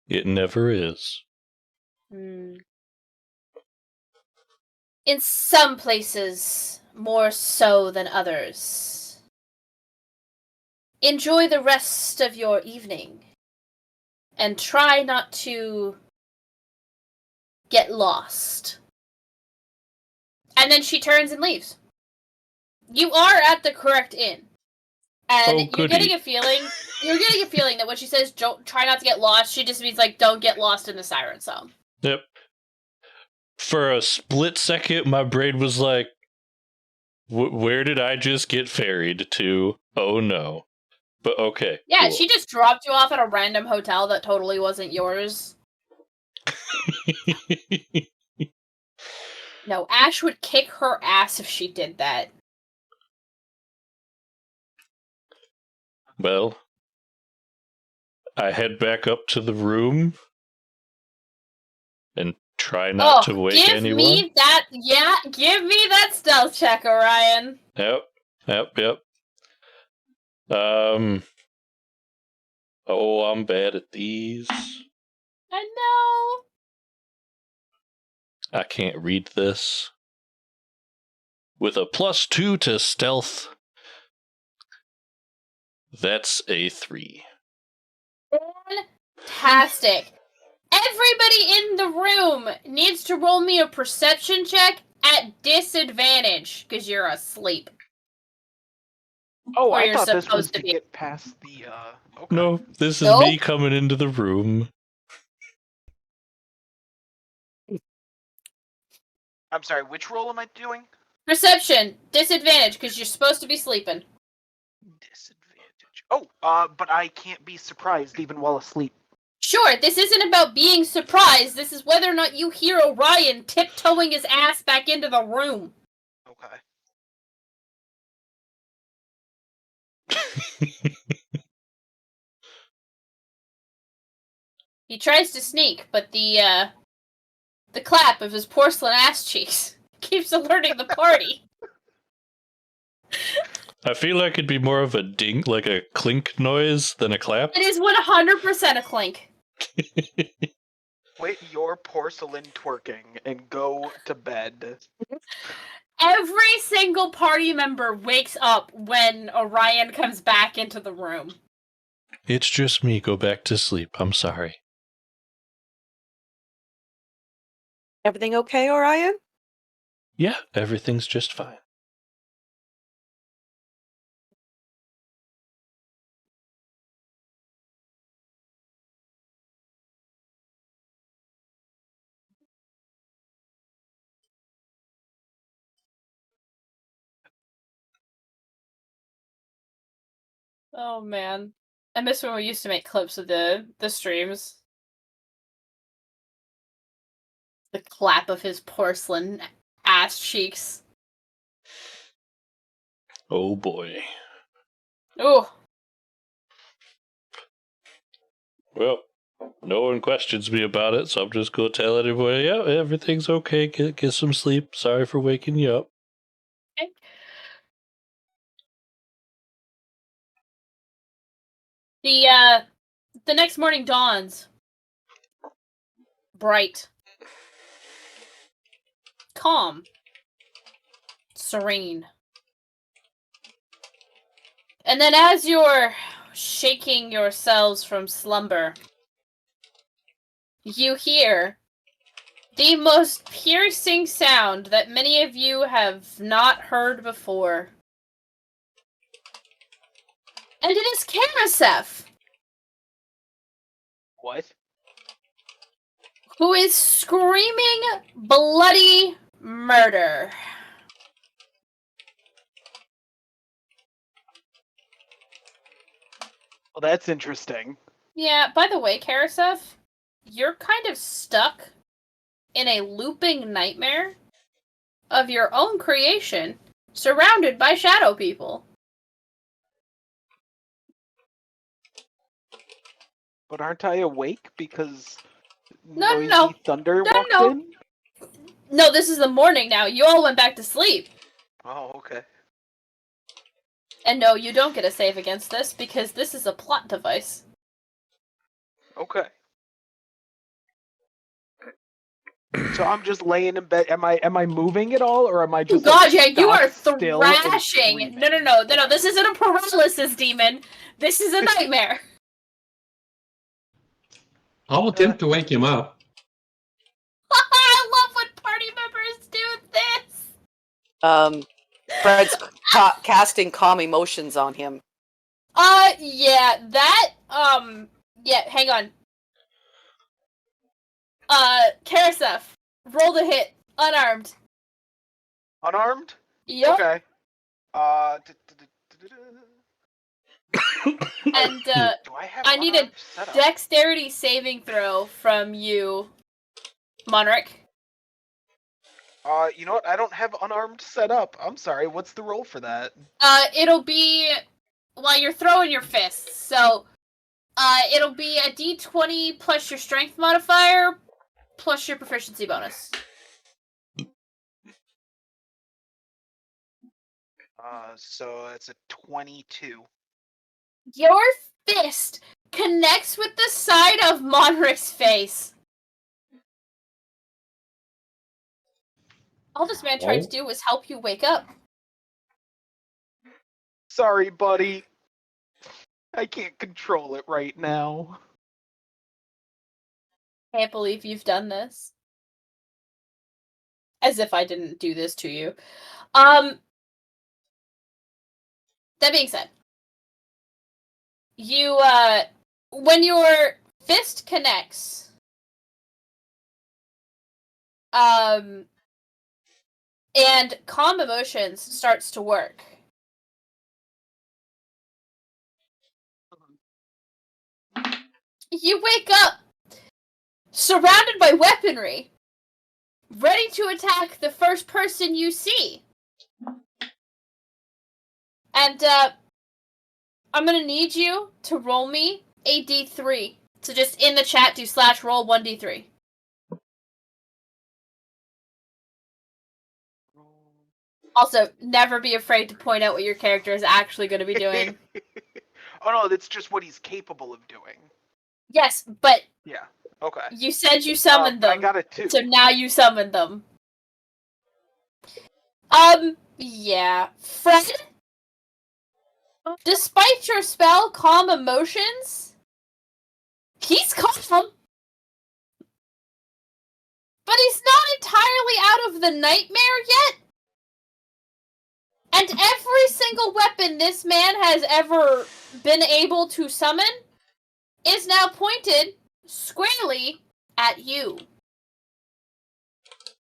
B: It never is.
A: In some places, more so than others. Enjoy the rest of your evening. And try not to get lost. And then she turns and leaves. You are at the correct inn. And
B: Oh,
A: you're
B: goody.
A: getting a feeling that when she says don't try not to get lost, she just means like don't get lost in the siren song.
B: Yep. For a split second, my brain was like, where did I just get ferried to? Oh no. But okay.
A: Yeah,
B: cool.
A: she just dropped you off at a random hotel that totally wasn't yours. No, Ash would kick her ass if she did that.
B: Well, I head back up to the room and try not to wake
A: give
B: anyone.
A: me that, give me that stealth check, Orion.
B: Yep. Oh, I'm bad at these.
A: I know.
B: I can't read this. With a +2 to stealth, that's a 3.
A: Fantastic. Everybody in the room needs to roll me a perception check at disadvantage, because you're asleep.
C: Oh,
A: Or
C: I
A: you're
C: thought this was
A: supposed
C: to
A: to be.
C: get past the, okay.
B: No, this is
A: Nope.
B: me coming into the room.
C: I'm sorry, which roll am I doing?
A: Perception, disadvantage, because you're supposed to be sleeping.
C: Disadvantage. Oh, but I can't be surprised even while asleep.
A: Sure, this isn't about being surprised. This is whether or not you hear Orion tiptoeing his ass back into the room.
C: Okay.
A: He tries to sneak, but the clap of his porcelain ass cheeks keeps alerting the party.
B: I feel like it'd be more of a ding, like a clink noise than a clap.
A: It is 100% a clink.
C: Quit your porcelain twerking and go to bed.
A: Every single party member wakes up when Orion comes back into the room.
B: It's just me. Go back to sleep. I'm sorry.
D: Everything okay, Orion?
B: Yeah, everything's just fine.
A: Oh man. I miss when we used to make clips of the streams. The clap of his porcelain ass cheeks.
B: Oh boy.
A: Ooh.
B: Well, no one questions me about it, so I'm just gonna tell everybody, yeah, everything's okay. Get some sleep. Sorry for waking you up.
A: Okay. The next morning dawns. Bright. Calm. Serene. And then as you're shaking yourselves from slumber, you hear the most piercing sound that many of you have not heard before. And it is Karasef,
C: What?
A: who is screaming bloody murder.
C: Well, that's interesting.
A: Yeah, by the way, Karasef, you're kind of stuck in a looping nightmare of your own creation, surrounded by shadow people.
C: But aren't I awake because
A: No,
C: noisy
A: no.
C: thunder
A: No,
C: walked
A: no.
C: in?
A: No, this is the morning now. You all went back to sleep.
C: Oh, okay.
A: And no, you don't get a save against this, because this is a plot device.
C: Okay. So I'm just laying in bed. Am I moving at all, or am I
A: Oh
C: just?
A: god,
C: like,
A: yeah, you are
C: stock still and
A: thrashing.
C: screaming?
A: No. This isn't a paralysis demon. This is a nightmare.
E: I'll attempt to wake him up.
A: I love when party members do this.
D: Fred's casting calm emotions on him.
A: Yeah, yeah, hang on. Karasef, roll the hit, unarmed.
C: Unarmed?
A: Yep.
C: Okay.
A: And,
C: Do I have
A: I need a
C: unarmed set up?
A: dexterity saving throw from you, Monric.
C: You know what? I don't have unarmed set up. I'm sorry. What's the roll for that?
A: It'll be, well, you're throwing your fists, so, it'll be a d20 plus your strength modifier, plus your proficiency bonus.
C: So it's a 22.
A: Your fist connects with the side of Monric's face. All this man tried to do was help you wake up.
C: Sorry, buddy. I can't control it right now.
A: Can't believe you've done this. As if I didn't do this to you. That being said, you, when your fist connects, and calm emotions starts to work. You wake up surrounded by weaponry, ready to attack the first person you see. And, I'm gonna need you to roll me a d3. So just in the chat, do /roll 1d3. Also, never be afraid to point out what your character is actually going to be doing.
C: Oh no, that's just what he's capable of doing.
A: Yes, but
C: Yeah. Okay.
A: you said you summoned them.
C: I got a 2.
A: So now you summoned them. Yeah. Fred? Despite your spell, Calm Emotions, he's calm. But he's not entirely out of the nightmare yet. And every single weapon this man has ever been able to summon is now pointed squarely at you.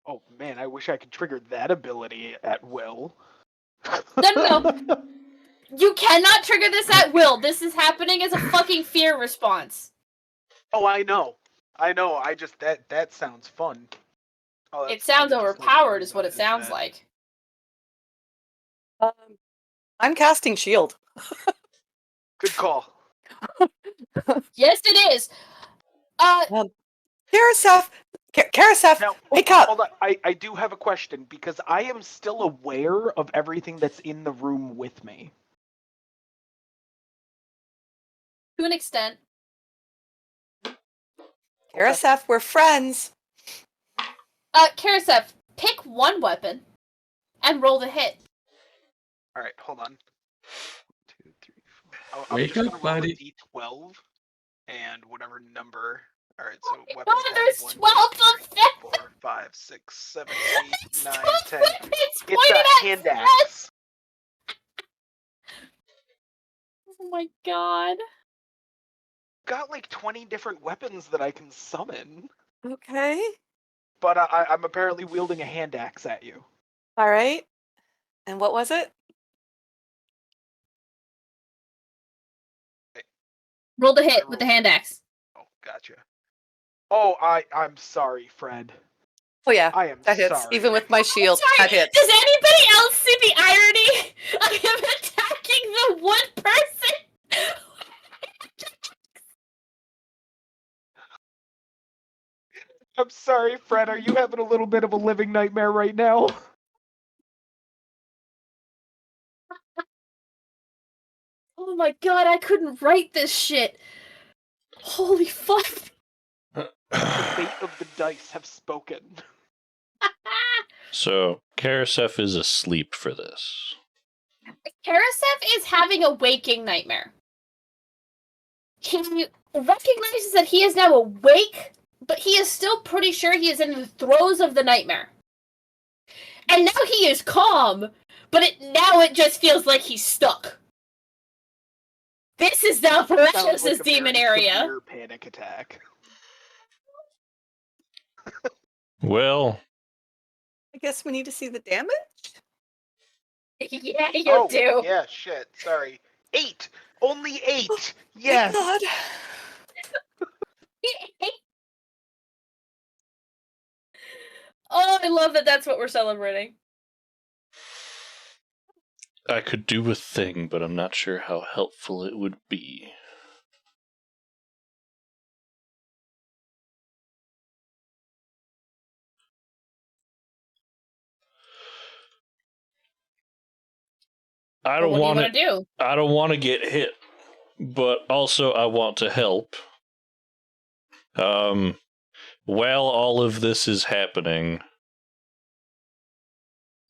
C: Oh man, I wish I could trigger that ability at will.
A: No. You cannot trigger this at will. This is happening as a fucking fear response.
C: Oh, I know. I just that sounds fun. Oh,
A: It sounds overpowered is what it sounds like.
D: I'm casting shield.
C: Good call.
A: Yes, it is.
D: Karasef,
C: Now,
D: wake up.
C: hold on. I do have a question because I am still aware of everything that's in the room with me.
A: To an extent.
D: Karasef, we're friends.
A: Karasef, pick one weapon and roll the hit.
C: All right, hold on. 2, 3, 4.
E: Wake
C: just
E: up,
C: gonna roll a
E: buddy.
C: d12 and whatever number. All right, so
A: God,
C: weapons.
A: there's
C: 1, 2,
A: 12 of
C: 3,
A: them.
C: 4, 5, 6, 7, 8, 9, 10.
A: Weapons
C: It's
A: pointed
C: a
A: at
C: hand
A: Fred.
C: axe.
A: Oh my god.
C: Got like 20 different weapons that I can summon,
D: Okay.
C: but I'm apparently wielding a hand axe at you.
D: All right. And what was it?
A: Roll the hit with the hand axe.
C: Oh, gotcha. Oh, I'm sorry, Fred.
D: Oh yeah,
C: I am
D: that hits.
C: sorry.
D: Even with my shield,
A: Sorry,
D: that hits.
A: does anybody else see the irony of him attacking the one person?
C: I'm sorry, Fred. Are you having a little bit of a living nightmare right now?
A: Oh my god, I couldn't write this shit. Holy fuck.
C: The fate of the dice have spoken.
B: So, Karasef is asleep for this.
A: Karasef is having a waking nightmare. He recognizes that he is now awake, but he is still pretty sure he is in the throes of the nightmare. And now he is calm, but now it just feels like he's stuck. This is now
C: Sounds
A: Precious'
C: like a
A: demon
C: very
A: area.
C: severe panic attack.
B: Well,
D: I guess we need to see the damage.
A: Yeah, you do.
C: Yeah, shit. Sorry. 8! Only 8!
D: Thank
C: Yes!
D: God.
A: Oh, I love that that's what we're celebrating.
B: I could do a thing, but I'm not sure how helpful it would be. I don't
A: What do you
B: want
A: want to do?
B: I don't want to get hit, but also I want to help. While all of this is happening,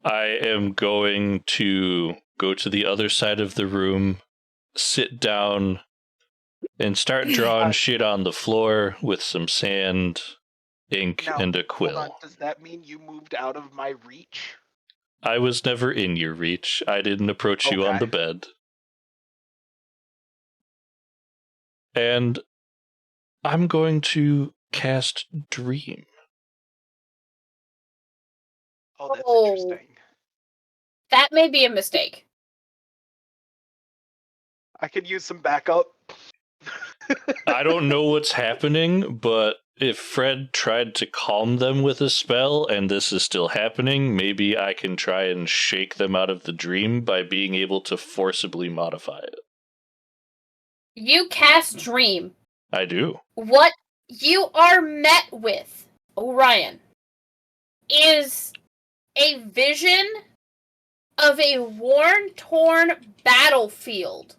B: I am going to go to the other side of the room, sit down, and start drawing shit on the floor with some sand, ink,
C: Now,
B: and a
C: hold on.
B: quill.
C: Does that mean you moved out of my reach?
B: I was never in your reach. I didn't approach you on
C: Okay.
B: the bed. And I'm going to cast Dream.
C: Oh, that's
A: Oh.
C: interesting.
A: That may be a mistake.
C: I could use some backup.
B: I don't know what's happening, but if Fred tried to calm them with a spell and this is still happening, maybe I can try and shake them out of the dream by being able to forcibly modify it.
A: You cast Dream.
B: I do.
A: What you are met with, Orion, is a vision of a worn, torn battlefield.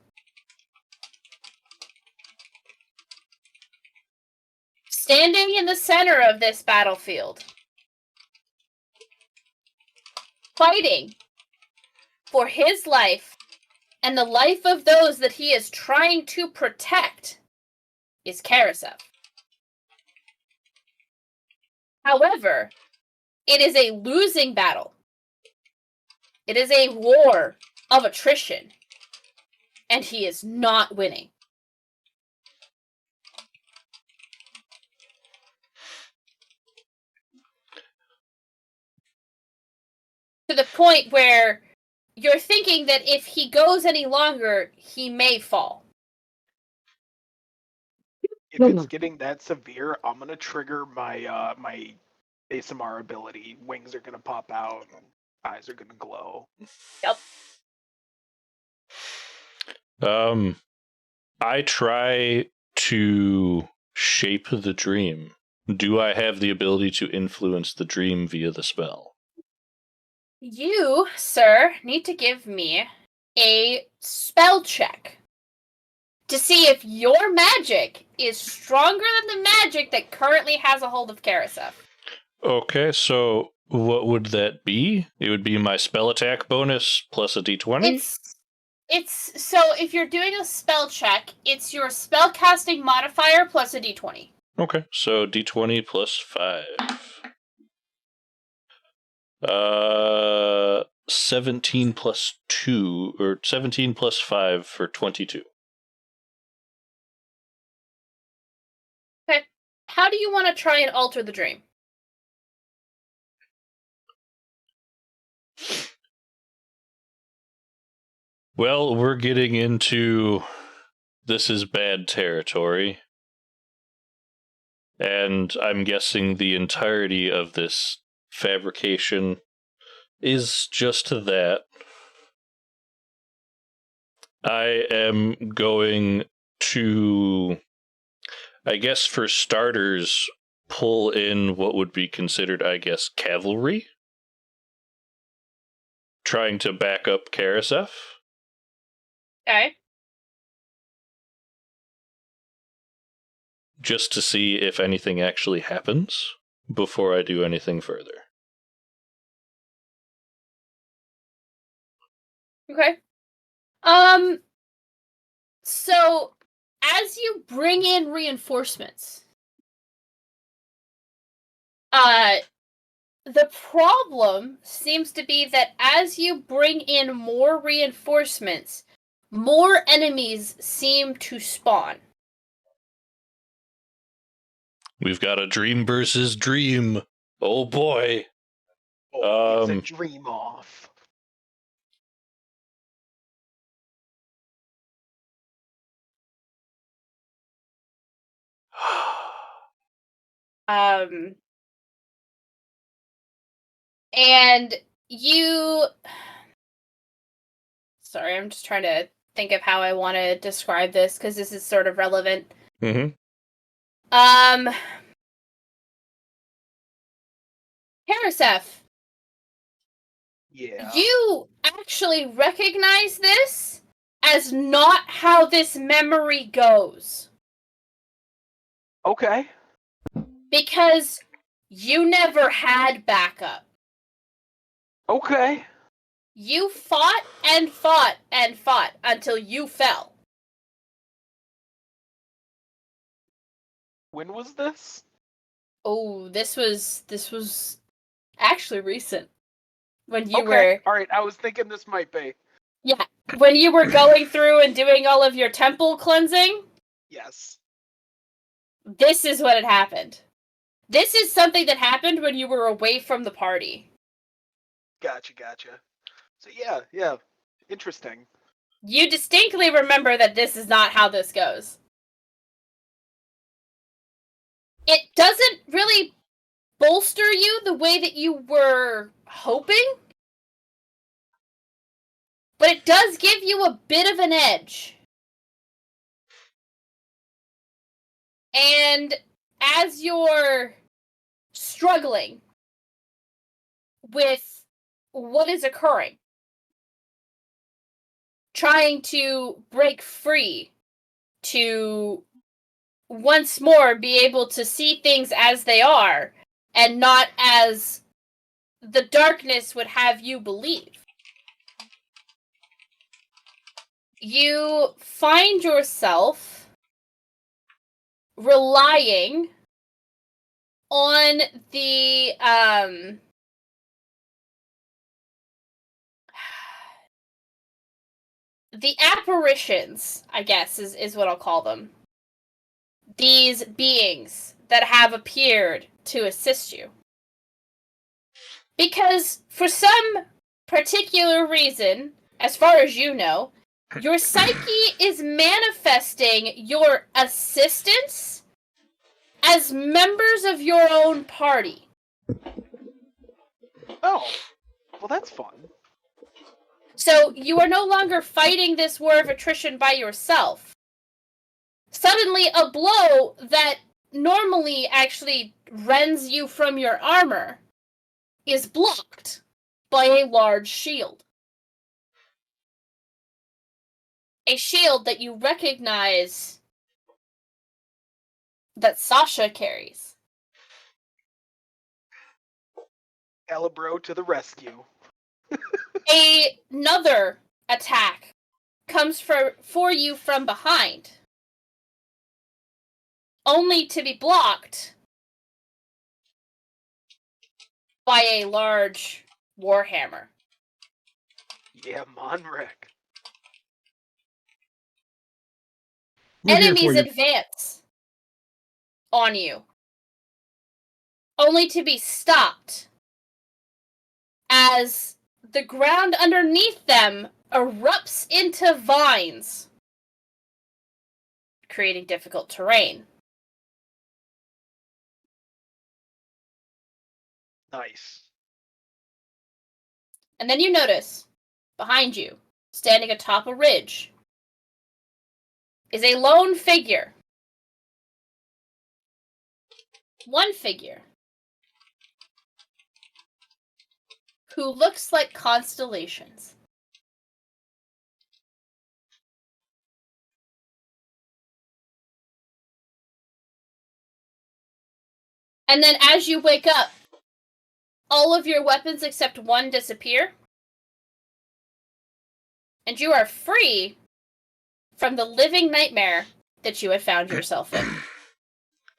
A: Standing in the center of this battlefield, fighting for his life and the life of those that he is trying to protect, is Karasef. However, it is a losing battle. It is a war of attrition, and he is not winning. To the point where you're thinking that if he goes any longer, he may fall.
C: If it's getting that severe, I'm gonna trigger my my ASMR ability. Wings are gonna pop out, and eyes are gonna glow.
A: Yep.
B: I try to shape the dream. Do I have the ability to influence the dream via the spell?
A: You, sir, need to give me a spell check to see if your magic is stronger than the magic that currently has a hold of Karasef.
B: Okay, so what would that be? It would be my spell attack bonus plus a d20?
A: It's so if you're doing a spell check, it's your spell casting modifier plus a d20.
B: Okay, so d20 plus 5. 17 plus 2, or 17 plus 5 for 22.
A: Okay. How do you want to try and alter the dream?
B: Well, we're getting into this is bad territory. And I'm guessing the entirety of this fabrication is just that. I am going to, I guess for starters, pull in what would be considered, I guess, cavalry. Trying to back up Karasef.
A: Okay.
B: just to see if anything actually happens before I do anything further.
A: Okay. So as you bring in reinforcements, the problem seems to be that as you bring in more reinforcements, more enemies seem to spawn.
B: We've got a dream versus dream. Oh boy.
C: Oh, it's a dream off.
A: And you... Sorry, I'm just trying to think of how I want to describe this, because this is sort of relevant.
B: Mm-hmm.
A: Harasef,
C: Yeah.
A: you actually recognize this as not how this memory goes.
C: Okay.
A: Because you never had backup.
C: Okay.
A: You fought and fought and fought until you fell.
C: When was this?
A: Oh, this was actually recent. When you
C: Okay.
A: were...
C: All right. I was thinking this might be.
A: Yeah, when you were going through and doing all of your temple cleansing,
C: Yes.
A: this is what had happened. This is something that happened when you were away from the party.
C: Gotcha. So yeah. Interesting.
A: You distinctly remember that this is not how this goes. It doesn't really bolster you the way that you were hoping, but it does give you a bit of an edge. And as you're struggling with what is occurring, trying to break free, to once more be able to see things as they are, and not as the darkness would have you believe, you find yourself relying on the apparitions, I guess is what I'll call them. These beings that have appeared to assist you. Because for some particular reason, as far as you know, your psyche is manifesting your assistance as members of your own party.
C: Oh, well, that's fun.
A: So you are no longer fighting this war of attrition by yourself. Suddenly, a blow that normally actually rends you from your armor is blocked by a large shield. A shield that you recognize that Sasha carries.
C: Calibro to the rescue.
A: Another attack comes for you from behind, only to be blocked by a large warhammer.
C: Yeah, Monrek.
E: We're here
A: Enemies
E: for you.
A: advance on you, only to be stopped as the ground underneath them erupts into vines, creating difficult terrain.
C: Nice.
A: And then you notice, behind you, standing atop a ridge, is a lone figure. One figure who looks like constellations. And then as you wake up, all of your weapons except one disappear. And you are free from the living nightmare that you had found yourself in.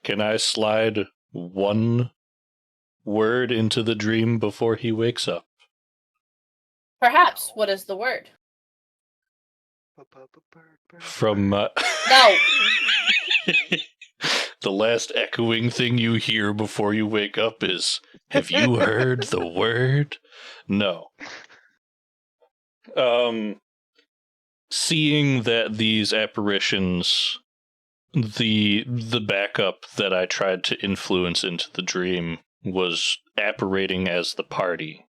B: Can I slide one word into the dream before he wakes up?
A: Perhaps. What is the word?
B: From
A: No.
B: the last echoing thing you hear before you wake up is, "Have you heard the word?" No. Seeing that these apparitions, the backup that I tried to influence into the dream was apparating as the party.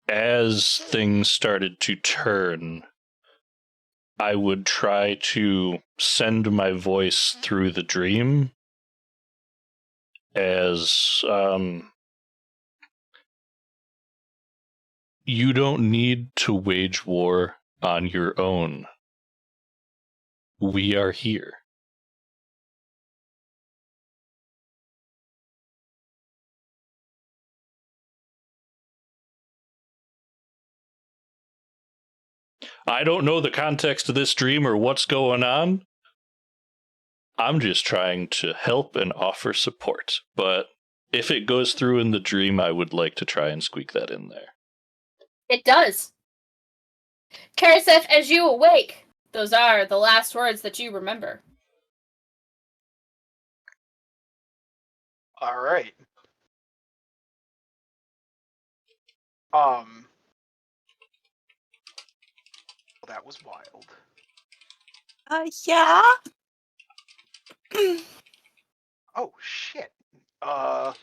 B: As things started to turn, I would try to send my voice through the dream as, you don't need to wage war on your own. We are here. I don't know the context of this dream or what's going on. I'm just trying to help and offer support. But if it goes through in the dream, I would like to try and squeak that in there.
A: It does. Karaseth, as you awake, those are the last words that you remember.
C: All right. That was wild.
D: Yeah.
C: Oh shit. I'm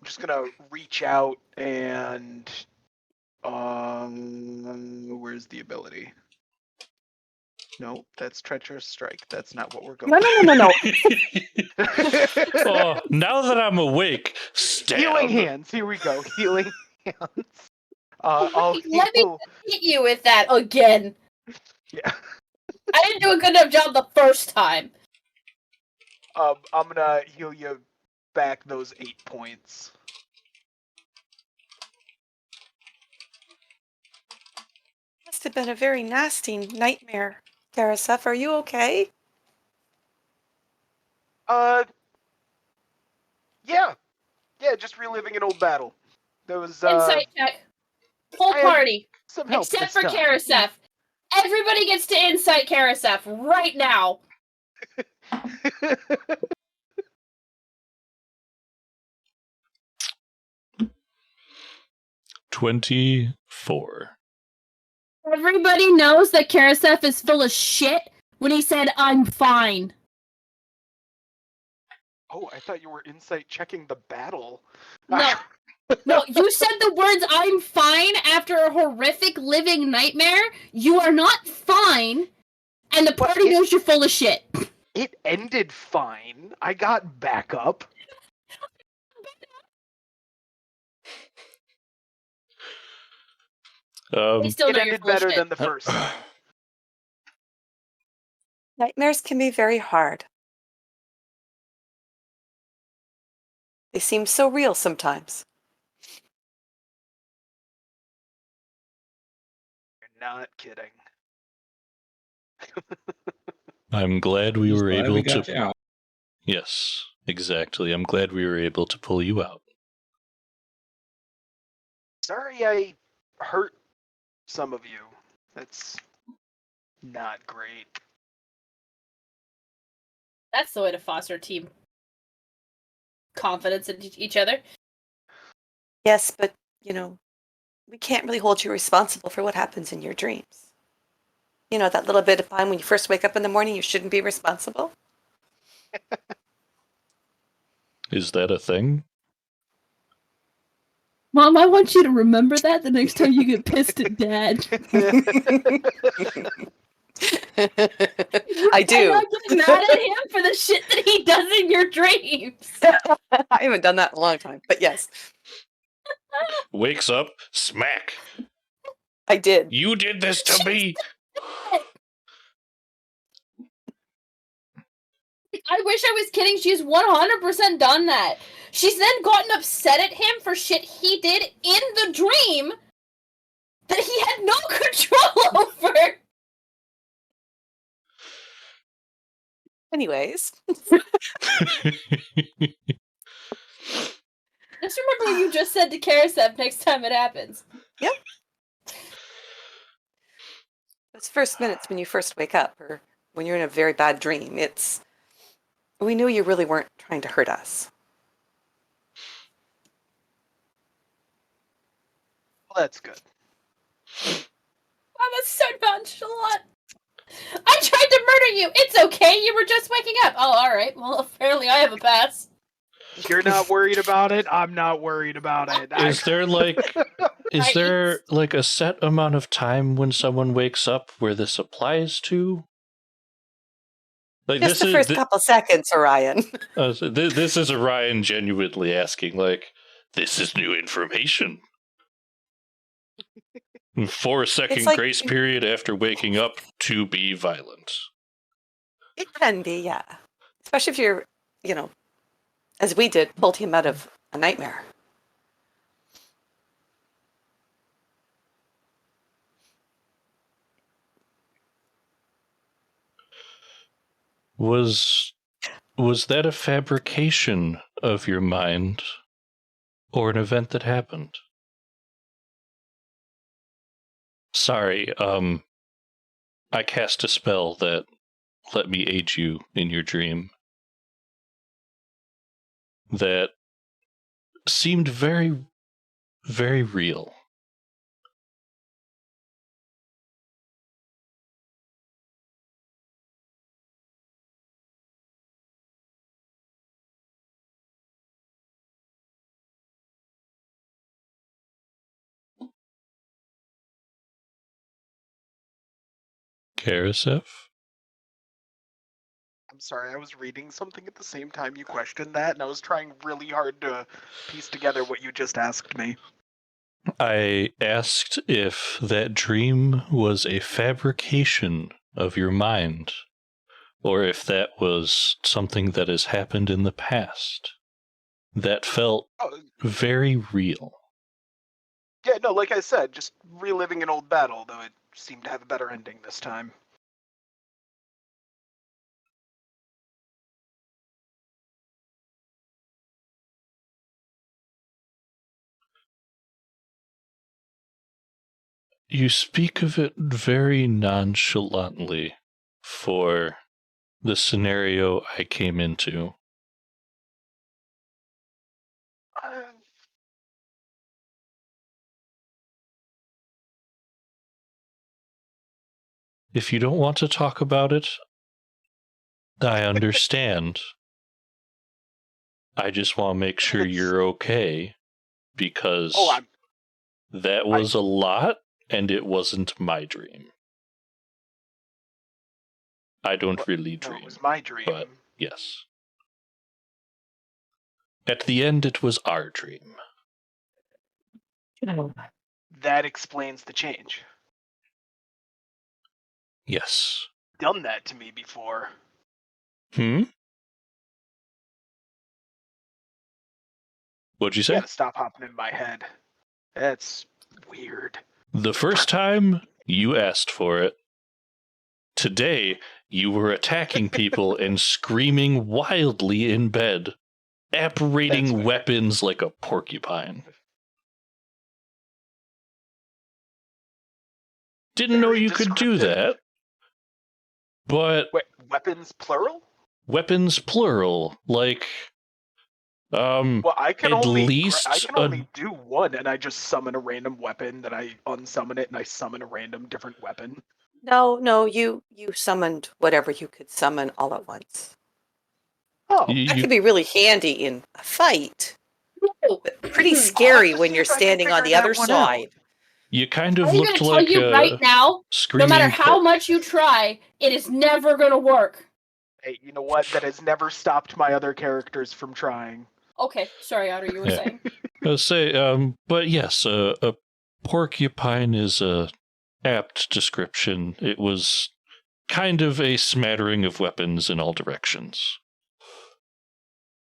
C: just gonna reach out and where's the ability? No, that's treacherous strike. That's not what we're going.
D: No.
B: Oh, now that I'm awake, stab.
C: Healing hands. Here we go. Healing hands. I'll
A: Let me
C: heal.
A: hit you with that again.
C: Yeah.
A: I didn't do a good enough job the first time.
C: I'm gonna heal you back those 8 points.
D: Must have been a very nasty nightmare. Karaseth, are you okay?
C: Yeah, just reliving an old battle. There was
A: Insight check. Whole
C: I had
A: party.
C: some help
A: Except
C: this
A: for
C: time.
A: Karaseth. Everybody gets to insight Karaseth right now.
B: 24.
A: Everybody knows that Karaseth is full of shit when he said, "I'm fine."
C: Oh, I thought you were insight checking the battle.
A: No. No, you said the words "I'm fine" after a horrific living nightmare. You are not fine, and the party knows you're full of shit.
C: It ended fine. I got backup.
A: They still
C: It
A: know you're
C: ended
A: full of
C: better
A: shit.
C: than the first time.
D: Nightmares can be very hard. They seem so real sometimes.
C: You're not kidding.
B: I'm glad we
E: Just
B: were
E: glad
B: able
E: we got
B: to.
E: you out.
B: Yes, exactly. I'm glad we were able to pull you out.
C: Sorry I hurt some of you. That's not great.
A: That's the way to foster team confidence in each other.
D: Yes, but, we can't really hold you responsible for what happens in your dreams. You know, that little bit of time when you first wake up in the morning, you shouldn't be responsible.
B: Is that a thing?
A: Mom, I want you to remember that the next time you get pissed at Dad.
D: I do.
A: I'm not getting mad at him for the shit that he does in your dreams.
D: I haven't done that in a long time, but yes,
B: Wakes up, smack.
D: I did.
B: You did this to me.
A: I wish I was kidding. She's 100% done that. She's then gotten upset at him for shit he did in the dream that he had no control over.
D: Anyways,
A: Just remember what you just said to Karasev next time it happens.
D: Yep. Those first minutes when you first wake up, or when you're in a very bad dream, we knew you really weren't trying to hurt us.
C: Well, that's good.
A: Wow, that's so nonchalant. I tried to murder you. It's okay. You were just waking up. Oh, all right. Well, apparently I have a pass.
C: You're not worried about it. I'm not worried about it.
B: Is there like a set amount of time when someone wakes up where this applies to? Like
D: Just the first couple seconds, Orion.
B: This is Orion genuinely asking, like, this is new information. 4-second
D: like,
B: grace period after waking up to be violent.
D: It can be, yeah. Especially if you're, as we did, pulled him out of a nightmare.
B: Was that a fabrication of your mind, or an event that happened? Sorry, I cast a spell that let me aid you in your dream. That seemed very, very real. Karasev?
C: I'm sorry, I was reading something at the same time you questioned that, and I was trying really hard to piece together what you just asked me.
B: I asked if that dream was a fabrication of your mind, or if that was something that has happened in the past that felt very real.
C: Yeah, no, like I said, just reliving an old battle, though it seemed to have a better ending this time.
B: You speak of it very nonchalantly for the scenario I came into. If you don't want to talk about it, I understand. I just want to make sure you're okay, because that was a lot, and it wasn't my dream. I don't really dream.
C: No, it was my dream.
B: But yes. At the end, it was our dream.
C: That explains the change.
B: Yes.
C: Done that to me before.
B: What'd you say?
C: You gotta stop hopping in my head. That's weird.
B: The first time, you asked for it. Today, you were attacking people and screaming wildly in bed, apparating weapons like a porcupine. Didn't know you could do that. But
C: wait, weapons plural?
B: Weapons plural, like
C: well, I can only
B: least
C: do one, and I just summon a random weapon, then I unsummon it, and I summon a random different weapon.
D: No, you summoned whatever you could summon all at once.
C: Oh,
D: that could be really handy in a fight. But pretty scary when you're standing on the other side.
B: You kind of
A: I'm
B: looked
A: gonna
B: like
A: tell you right now, no matter how much you try, it is never gonna work.
C: Hey, you know what? That has never stopped my other characters from trying.
A: Okay, sorry, Otter, you were saying.
B: I'll say, but yes, a porcupine is a apt description. It was kind of a smattering of weapons in all directions.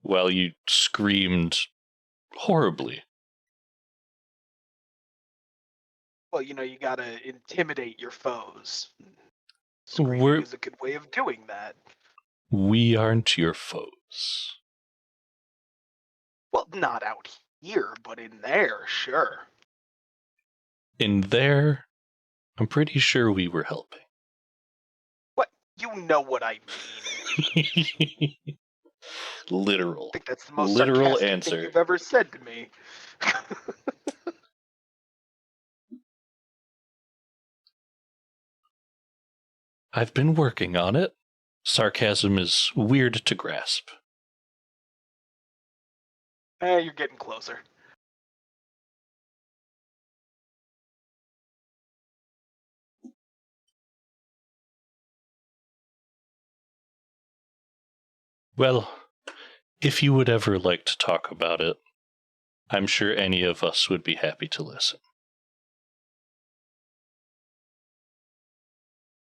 B: while you screamed horribly.
C: Well, you gotta intimidate your foes.
B: We're-
C: Screaming is a good way of doing that.
B: We aren't your foes.
C: Well, not out here, but in there, sure.
B: In there, I'm pretty sure we were helping.
C: What? You know what I mean.
B: Literal.
C: I think that's the most
B: Literal
C: sarcastic
B: answer.
C: thing you've ever said to me.
B: I've been working on it. Sarcasm is weird to grasp.
C: You're getting closer.
B: Well, if you would ever like to talk about it, I'm sure any of us would be happy to listen.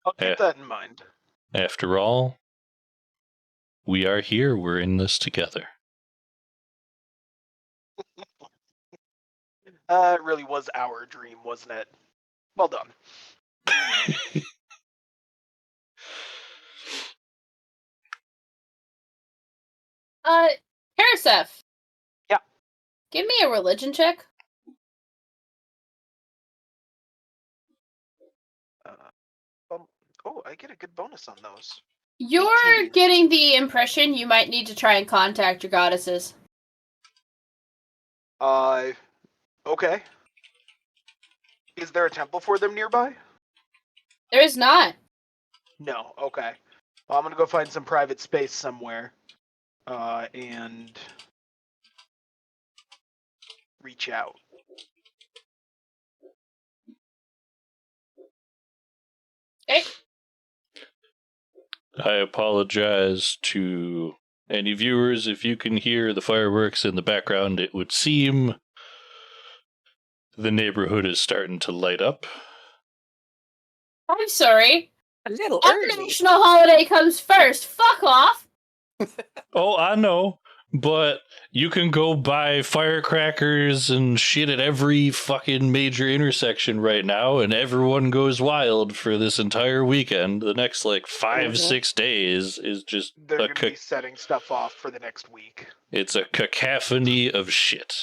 C: I'll keep that in mind.
B: After all, we are here, we're in this together.
C: It really was our dream, wasn't it? Well done.
A: Paraseth.
C: Yeah.
A: Give me a religion check.
C: Oh, I get a good bonus on those.
A: You're
C: 18.
A: getting the impression you might need to try and contact your goddesses.
C: Okay. Is there a temple for them nearby?
A: There is not.
C: No, okay. Well, I'm gonna go find some private space somewhere. And reach out.
A: Okay.
B: I apologize to any viewers if you can hear the fireworks in the background. It would seem the neighborhood is starting to light up.
A: I'm sorry.
D: A little
A: Our
D: early.
A: national holiday comes first. Fuck off.
B: Oh, I know, but you can go buy firecrackers and shit at every fucking major intersection right now, and everyone goes wild for this entire weekend. The next, 5-6 days is just
C: They're gonna be setting stuff off for the next week.
B: it's a cacophony of shit.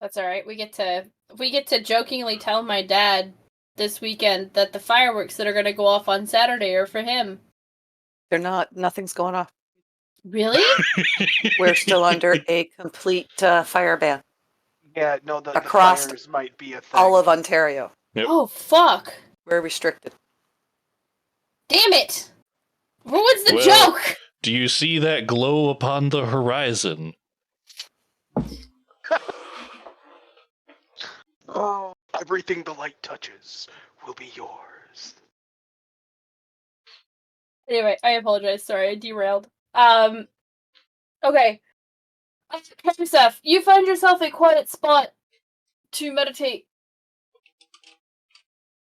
A: That's all right. We get to jokingly tell my dad this weekend that the fireworks that are going to go off on Saturday are for him.
D: They're not. Nothing's going off.
A: Really?
D: We're still under a complete fire ban.
C: Yeah, no, the
D: Across
C: fires might be a thing.
D: All of Ontario.
B: Yep.
A: Oh, fuck.
D: We're restricted.
A: Damn it. Ruins the
B: Well,
A: joke.
B: Do you see that glow upon the horizon?
C: Oh, everything the light touches will be yours.
A: Anyway, I apologize. Sorry, I derailed. Okay. Seth, you find yourself a quiet spot to meditate.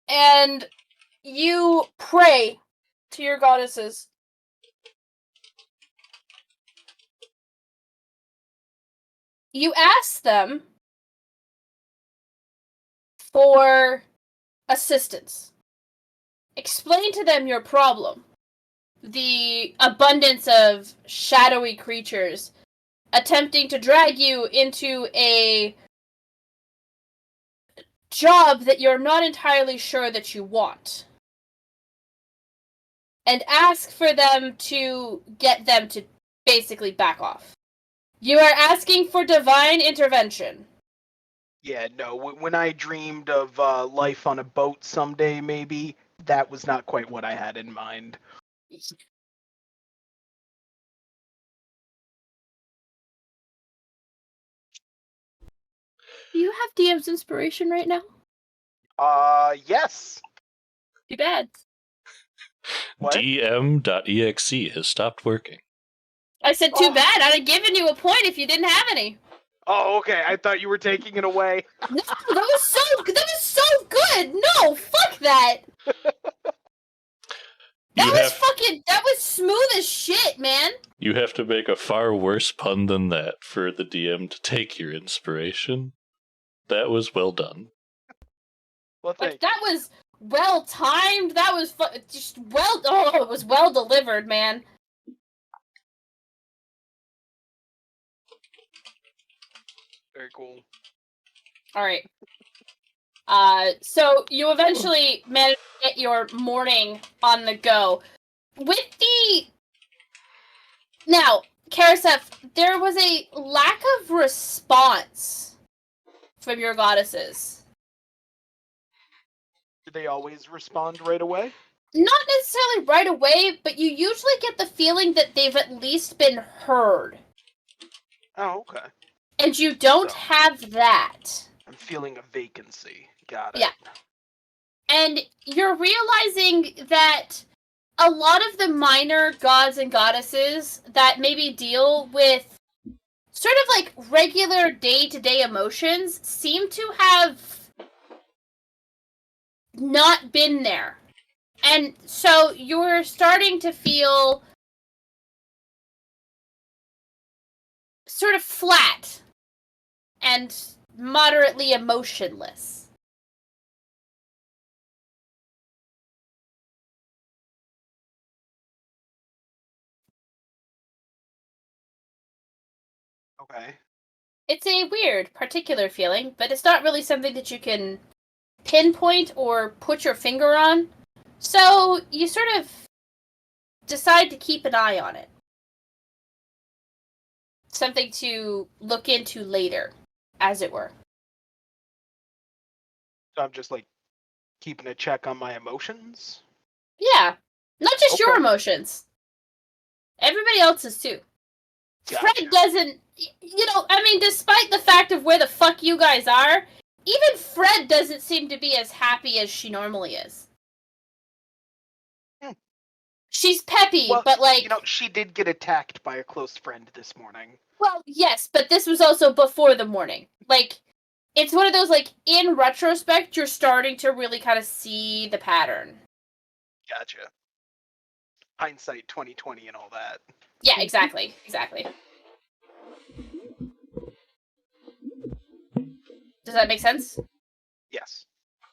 A: And you pray to your goddesses. You ask them for assistance. Explain to them your problem. The abundance of shadowy creatures attempting to drag you into a job that you're not entirely sure that you want. And ask for them to get them to basically back off. You are asking for divine intervention.
C: Yeah, no, when I dreamed of life on a boat someday, maybe, that was not quite what I had in mind.
A: Do you have DM's inspiration right now?
C: Yes.
A: Too bad.
C: What?
B: DM.exe has stopped working.
A: I said too
C: Oh.
A: bad. I'd have given you a point if you didn't have any.
C: Oh, okay. I thought you were taking it away.
A: No, that was so good. No, fuck that. That was smooth as shit, man.
B: You have to make a far worse pun than that for the DM to take your inspiration. That was well done.
C: Well,
A: Like, that was well timed. That was just well. Oh, it was well delivered, man.
C: Very cool.
A: All right. So you eventually managed to get your morning on the go. Now, Karasef, there was a lack of response from your goddesses.
C: Do they always respond right away?
A: Not necessarily right away, but you usually get the feeling that they've at least been heard.
C: Oh, okay.
A: And you don't have that.
C: I'm feeling a vacancy. Got it.
A: Yeah. And you're realizing that a lot of the minor gods and goddesses that maybe deal with sort of like regular day-to-day emotions seem to have not been there. And so you're starting to feel sort of flat and moderately emotionless.
C: Okay.
A: It's a weird, particular feeling, but it's not really something that you can pinpoint or put your finger on. So you sort of decide to keep an eye on it. Something to look into later, as it were.
C: So I'm just like keeping a check on my emotions?
A: Yeah. Not just your
C: Okay.
A: emotions. Everybody else's too.
C: Gotcha.
A: Fred doesn't, despite the fact of where the fuck you guys are, even Fred doesn't seem to be as happy as she normally is. She's peppy,
C: Well,
A: but like...
C: she did get attacked by a close friend this morning.
A: Well, yes, but this was also before the morning. Like, it's one of those, like, in retrospect, you're starting to really kind of see the pattern.
C: Gotcha. Hindsight 2020 and all that.
A: Yeah, exactly. Does that make sense?
C: Yes.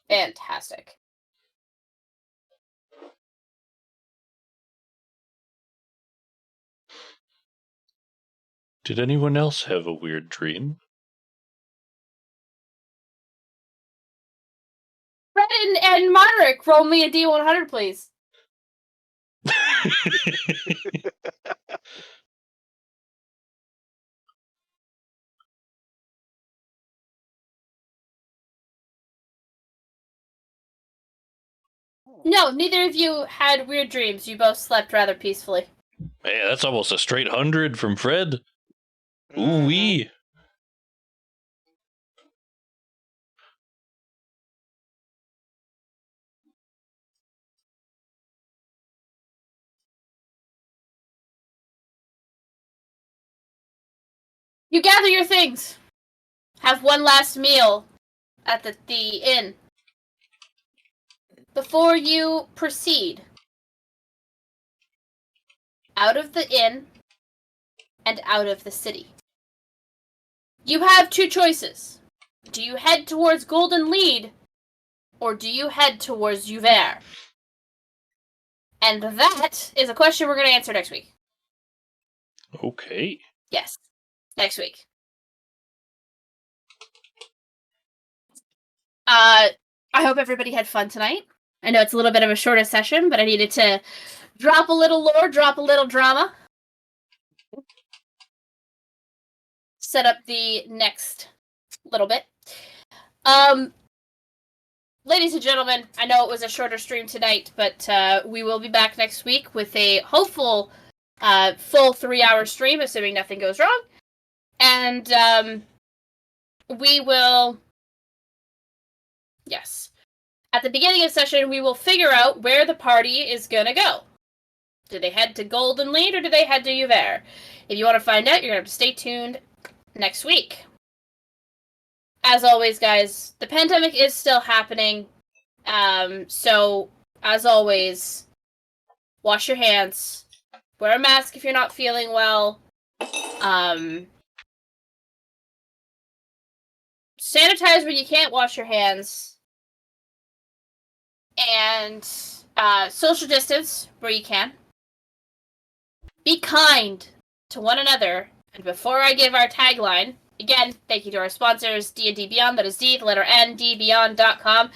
A: Fantastic.
B: Did anyone else have a weird dream?
A: Fred and Monrick, roll me a D100, please. No, neither of you had weird dreams. You both slept rather peacefully.
B: Man, that's almost a straight 100 from Fred. Ooh-wee.
A: You gather your things. Have one last meal at the inn. Before you proceed out of the inn and out of the city. You have two choices. Do you head towards Goldenlead, or do you head towards Jouvier? And that is a question we're going to answer next week.
B: Okay.
A: Yes, next week. I hope everybody had fun tonight. I know it's a little bit of a shorter session, but I needed to drop a little lore, drop a little drama. Set up the next little bit. Ladies and gentlemen, I know it was a shorter stream tonight, but we will be back next week with a hopeful full 3-hour stream, assuming nothing goes wrong. And we will... Yes. At the beginning of session, we will figure out where the party is going to go. Do they head to Goldenlead or do they head to Jouvier? If you want to find out, you're going to have to stay tuned next week. As always, guys, the pandemic is still happening. So, as always, wash your hands, wear a mask if you're not feeling well, sanitize when you can't wash your hands, and social distance where you can. Be kind to one another. And before I give our tagline, again, thank you to our sponsors, D&D Beyond, that is D, the letter N, dbeyond.com,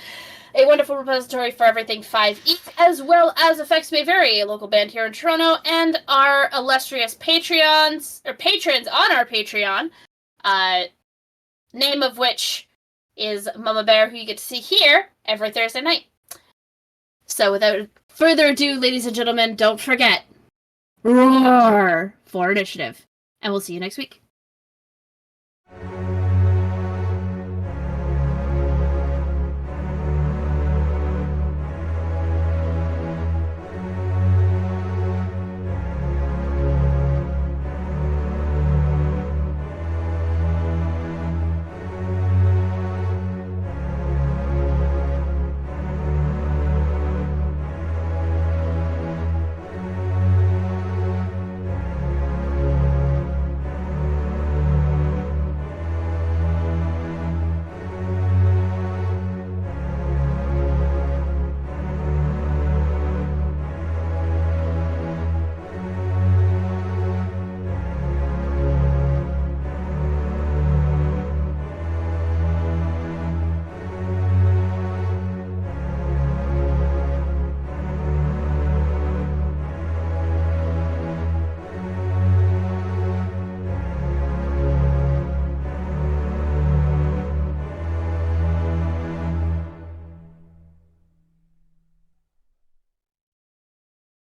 A: a wonderful repository for everything 5e, as well as Effects May Vary, a local band here in Toronto, and our illustrious patrons on our Patreon, name of which is Mama Bear, who you get to see here every Thursday night. So without further ado, ladies and gentlemen, don't forget, roar for initiative. And we'll see you next week.